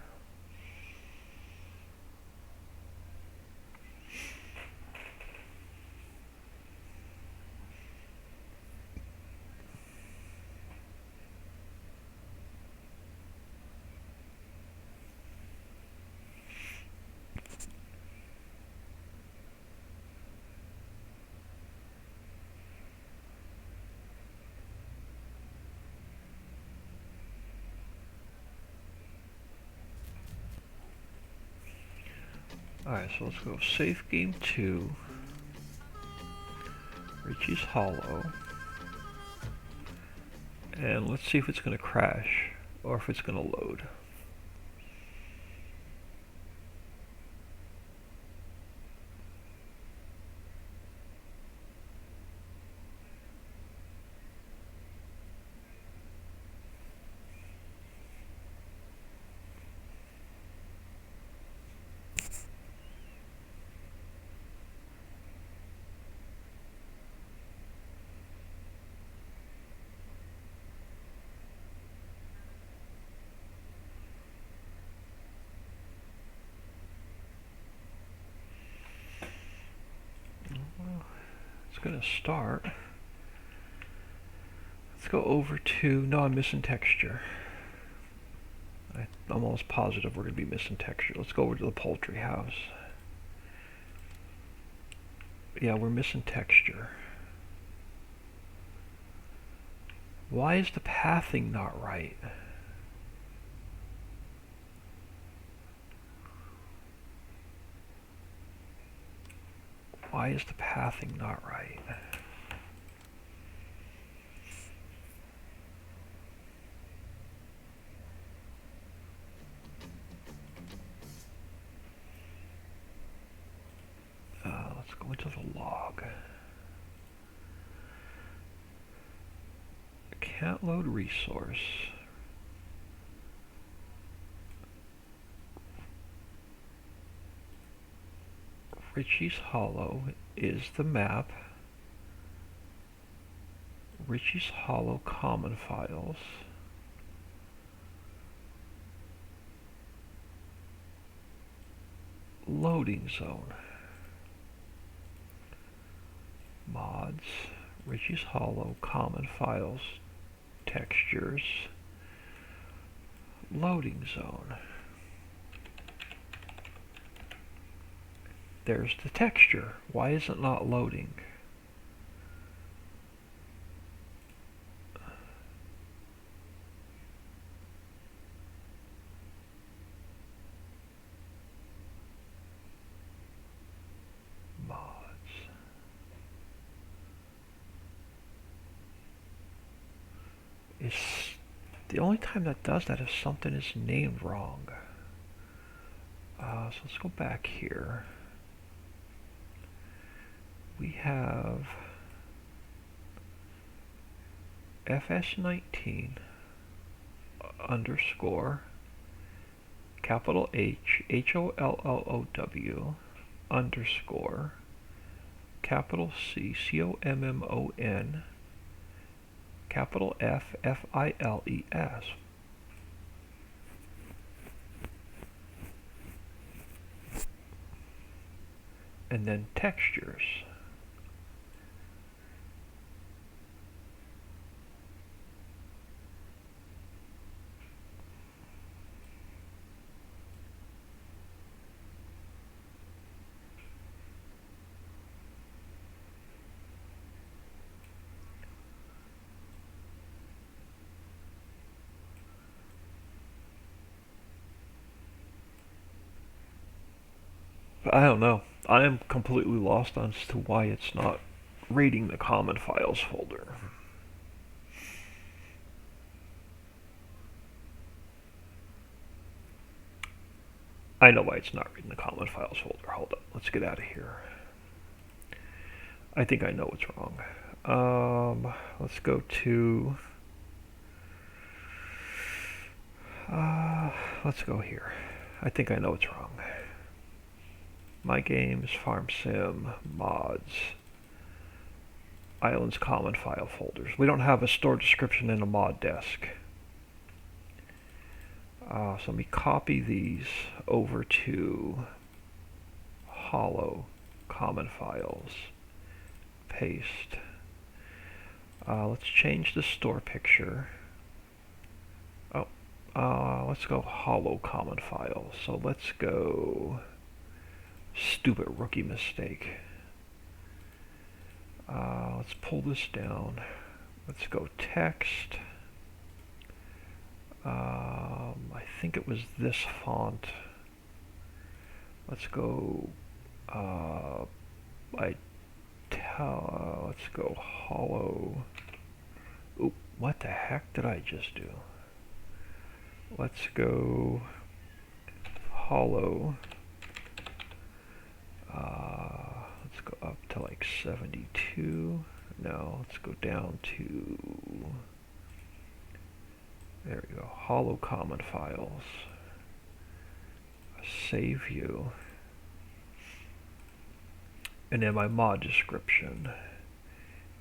Alright, so let's go save game 2, Riccis Hollow, and let's see if it's going to crash or if it's going to load. going to start. Let's go over to, no, I'm missing texture. I'm almost positive we're going to be missing texture. Let's go over to the poultry house. Yeah, we're missing texture. Why is the pathing not right? Why is the pathing not right? Let's go into the log. Can't load resource. Riccis Hollow is the map. Riccis Hollow common files. Loading zone. Mods. Riccis Hollow common files. Textures. Loading zone. There's the texture. Why is it not loading? Mods. The only time that does that is something is named wrong. So let's go back here. We have FS19 underscore capital H HOLLOW underscore capital C COMMON capital F FILES. And then textures. I don't know. I am completely lost as to why it's not rating the common files folder. I know why it's not reading the common files folder. Hold up. Let's get out of here. I think I know what's wrong. Let's go to... let's go here. I think I know what's wrong. My games, farm sim, mods, islands common file folders. We don't have a store description in a mod desk. So let me copy these over to Hollow common files. Paste. Let's change the store picture. Let's go Hollow common files. So let's go stupid rookie mistake. Let's pull this down. Let's go text. I think it was this font. Let's go let's go Hollow. Oop, what the heck did I just do? Let's go Hollow. Let's go up to like 72. No, let's go down to, there we go, Hollow common files. Save view. And then my mod description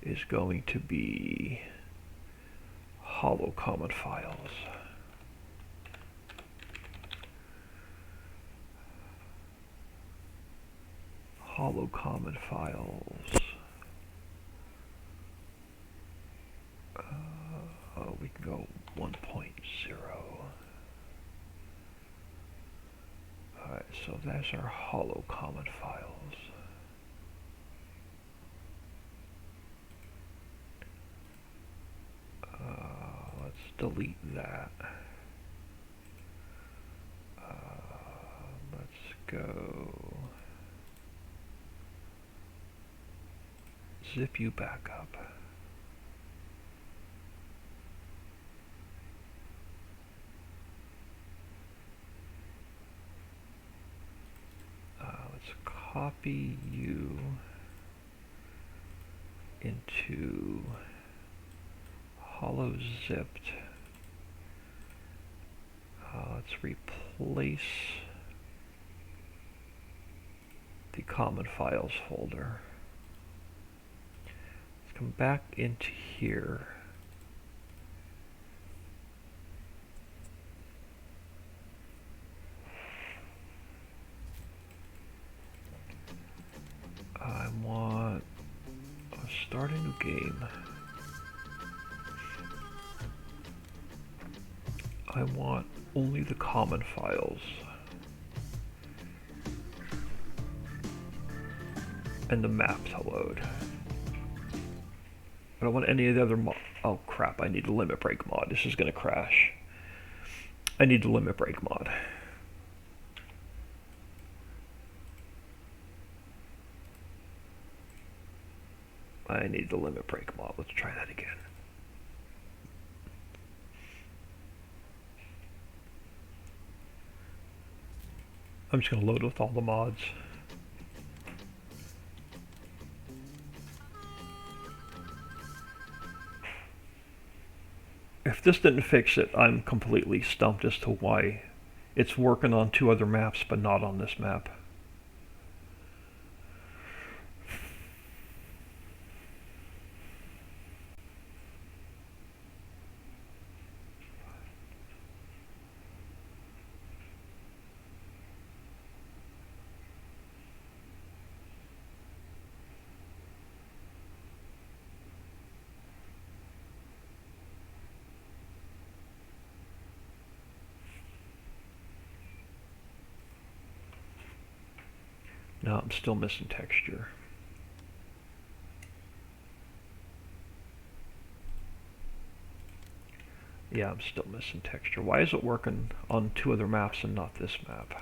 is going to be Hollow common files. Hollow common files. go 1.0. Alright, so that's our hollow common files. Let's delete that. Let's go zip you back up. Let's copy you into hollow zipped. Let's replace the common files folder. Let's come back into here. I want to start a new game. I want only the common files. And the map to load. I don't want any of the other oh crap, I need the limit break mod. This is gonna crash. I need the limit break mod. I need the limit break mod. Let's try that again. I'm just gonna load with all the mods. If this didn't fix it, I'm completely stumped as to why it's working on 2 other maps but not on this map. No, I'm still missing texture. Yeah, I'm still missing texture. Why is it working on 2 other maps and not this map?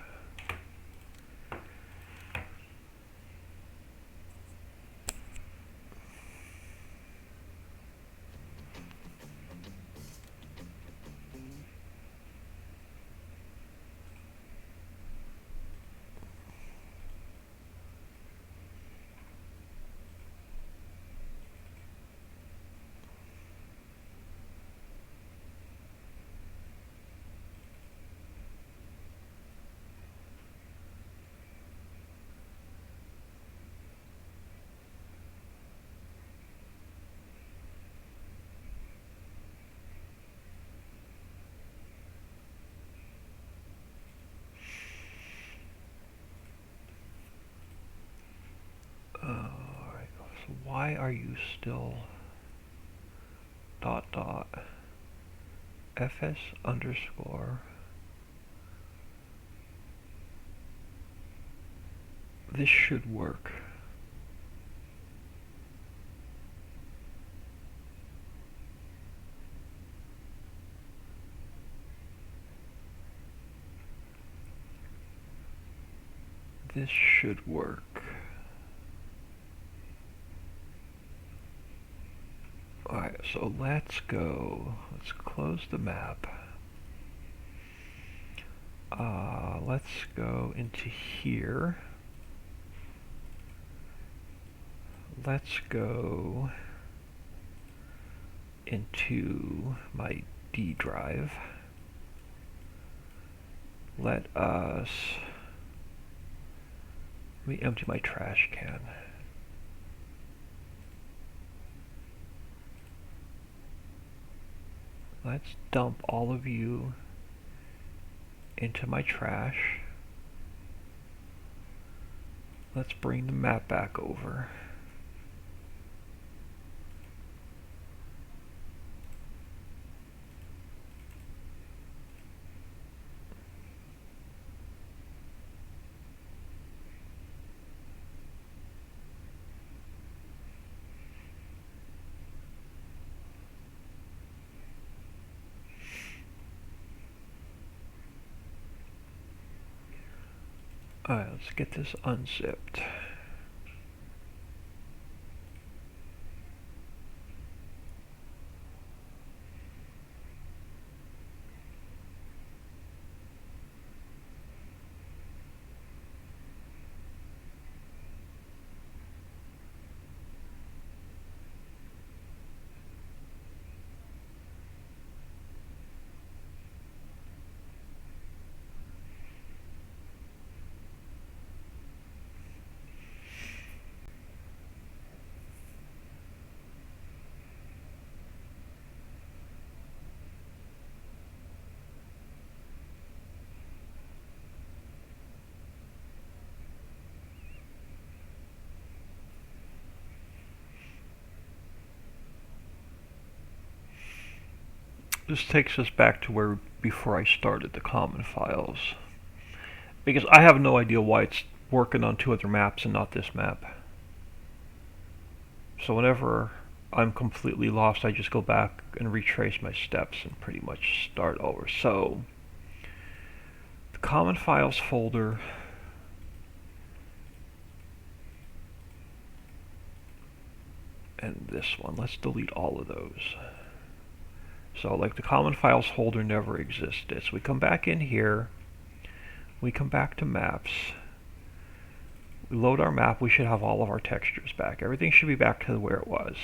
Alright, so why are you still fs underscore this should work. This should work. Alright, so let's close the map. Let's go into here. Let's go into my D drive. Let me empty my trash can. Let's dump all of you into my trash. Let's bring the map back over. Alright, let's get this unzipped. This takes us back to where before I started the common files. Because I have no idea why it's working on two other maps and not this map. So whenever I'm completely lost, I just go back and retrace my steps and pretty much start over. So the common files folder, and this one, let's delete all of those. So like the common files folder never existed. So we come back in here, we come back to maps, we load our map, we should have all of our textures back. Everything should be back to where it was.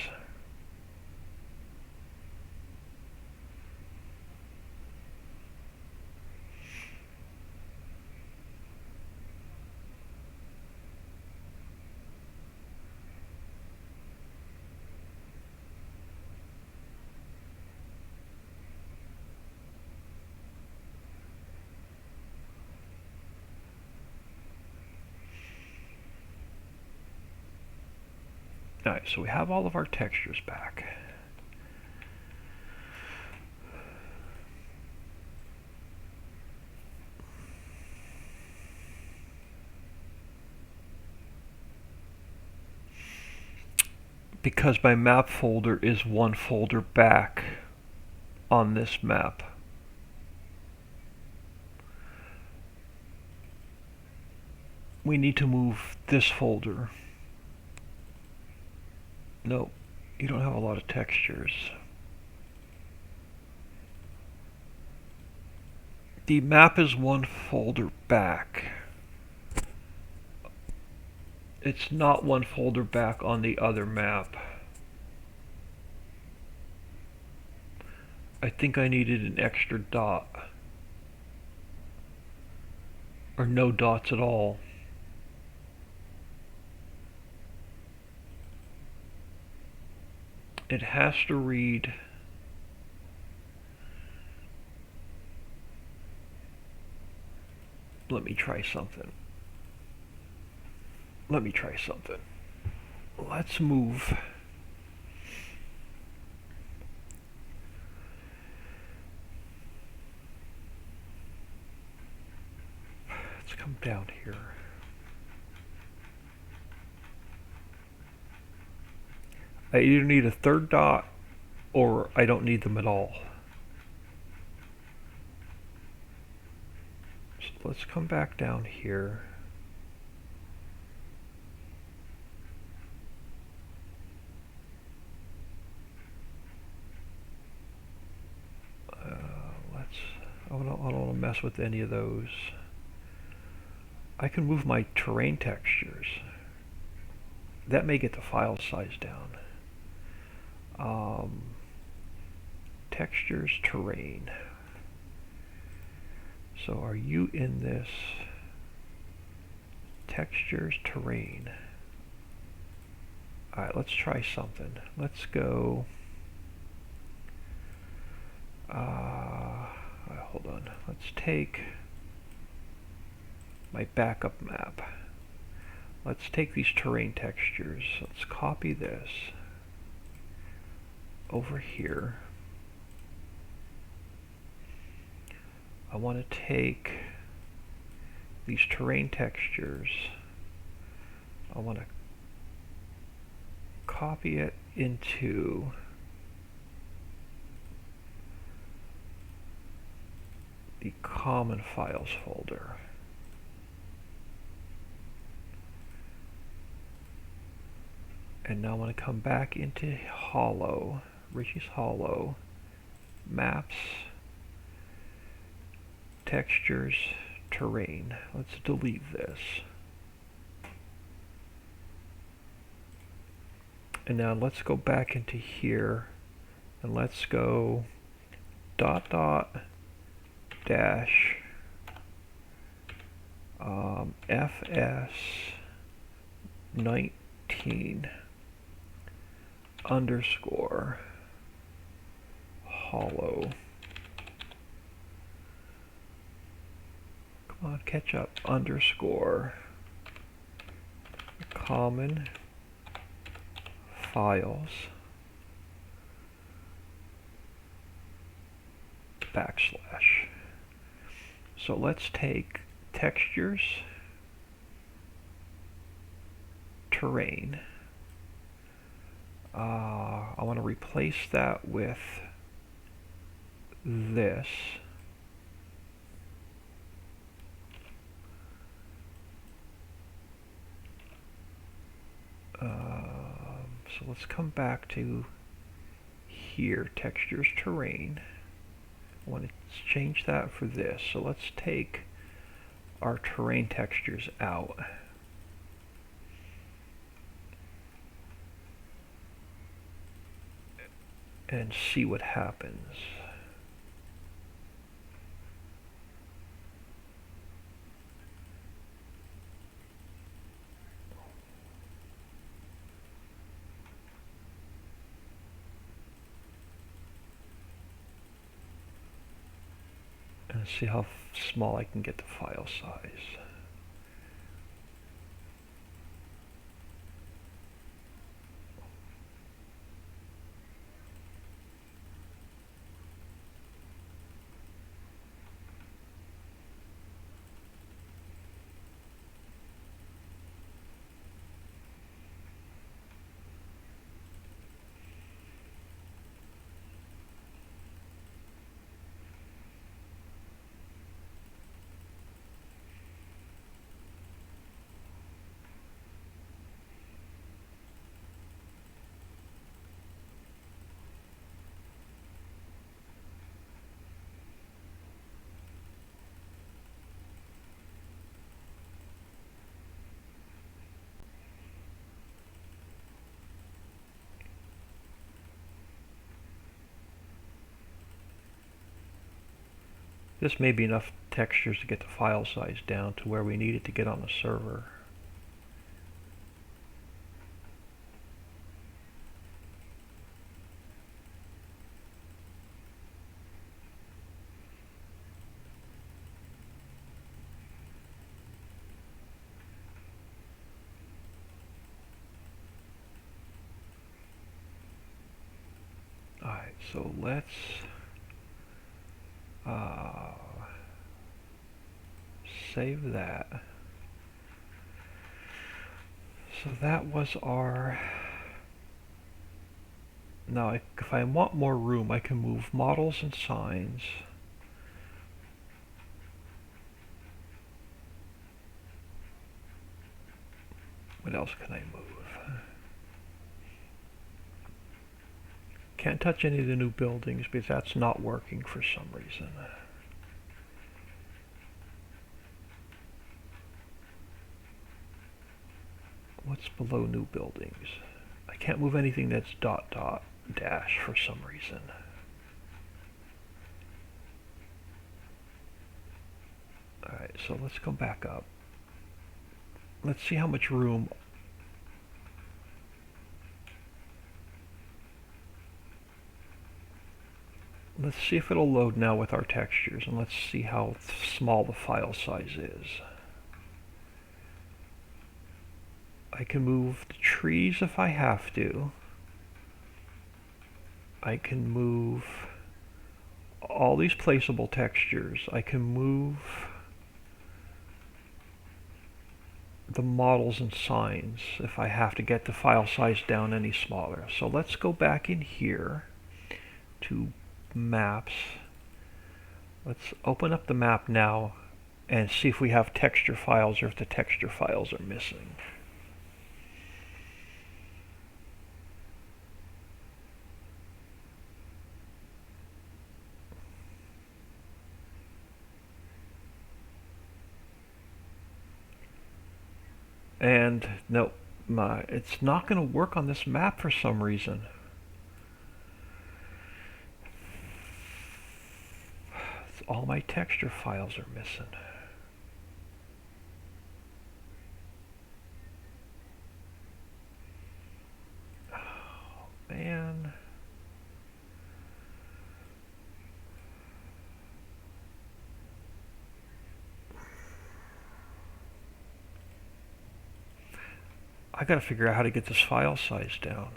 Alright, so we have all of our textures back. Because my map folder is one folder back on this map. We need to move this folder. No, you don't have a lot of textures. The map is one folder back. It's not one folder back on the other map. I think I needed an extra dot. Or no dots at all. It has to read let me try something. Let's move. Let's come down here. I either need a third dot or I don't need them at all. So let's come back down here. I don't want to mess with any of those. I can move my terrain textures. That may get the file size down. Textures, terrain. So are you in this? Textures, terrain. Alright, let's try something. Let's go. Hold on. Let's take my backup map. Let's take these terrain textures. Let's copy this over here. I want to take these terrain textures. I want to copy it into the common files folder. And now I want to come back into Hollow, Riccis Hollow, Maps, Textures, Terrain. Let's delete this. And now let's go back into here and let's go dot dot dash FS 19 underscore hollow. Come on, catch up. Underscore common files backslash. So let's take textures, terrain. I want to replace that with this. So let's come back to here, textures, terrain. I want to change that for this. So let's take our terrain textures out. And see what happens. And see how small I can get the file size. This may be enough textures to get the file size down to where we need it to get on the server. Alright, so let's save that. So that was our... Now if I want more room, I can move models and signs. What else can I move? Can't touch any of the new buildings because that's not working for some reason. What's below new buildings? I can't move anything that's dot dot dash for some reason. Alright, so let's go back up. Let's see how much room. Let's see if it'll load now with our textures, and let's see how small the file size is. I can move the trees if I have to. I can move all these placeable textures. I can move the models and signs if I have to get the file size down any smaller. So let's go back in here to maps. Let's open up the map now and see if we have texture files or if the texture files are missing. And no, it's not going to work on this map for some reason. All my texture files are missing. Oh, man. I gotta figure out how to get this file size down.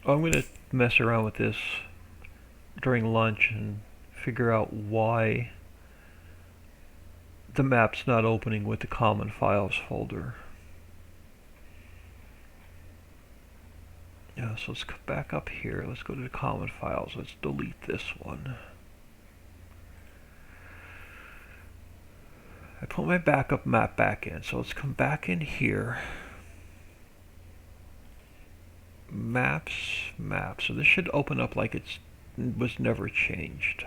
I'm gonna mess around with this during lunch and figure out why the map's not opening with the common files folder. Yeah, so let's come back up here. Let's go to the common files. Let's delete this one. I put my backup map back in, so let's come back in here. Maps, maps. So this should open up like it was never changed.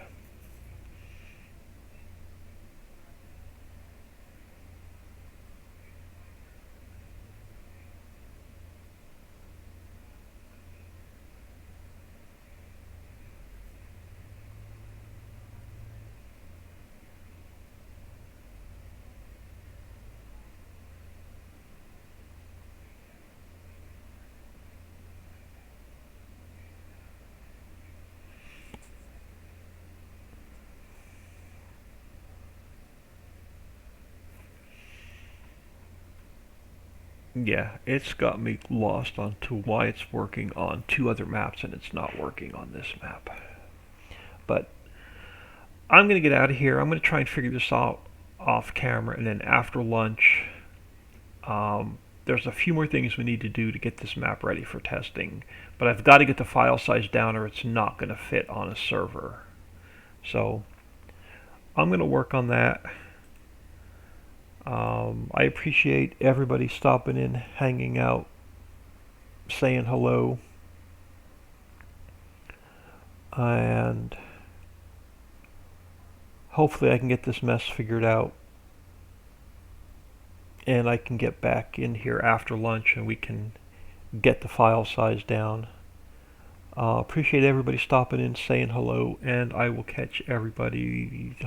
Yeah, it's got me lost on to why it's working on two other maps and it's not working on this map. But I'm going to get out of here. I'm going to try and figure this out off camera, and then after lunch, there's a few more things we need to do to get this map ready for testing. But I've got to get the file size down or it's not going to fit on a server. So I'm going to work on that. I appreciate everybody stopping in, hanging out, saying hello, and hopefully I can get this mess figured out and I can get back in here after lunch and we can get the file size down. Appreciate everybody stopping in, saying hello, and I will catch everybody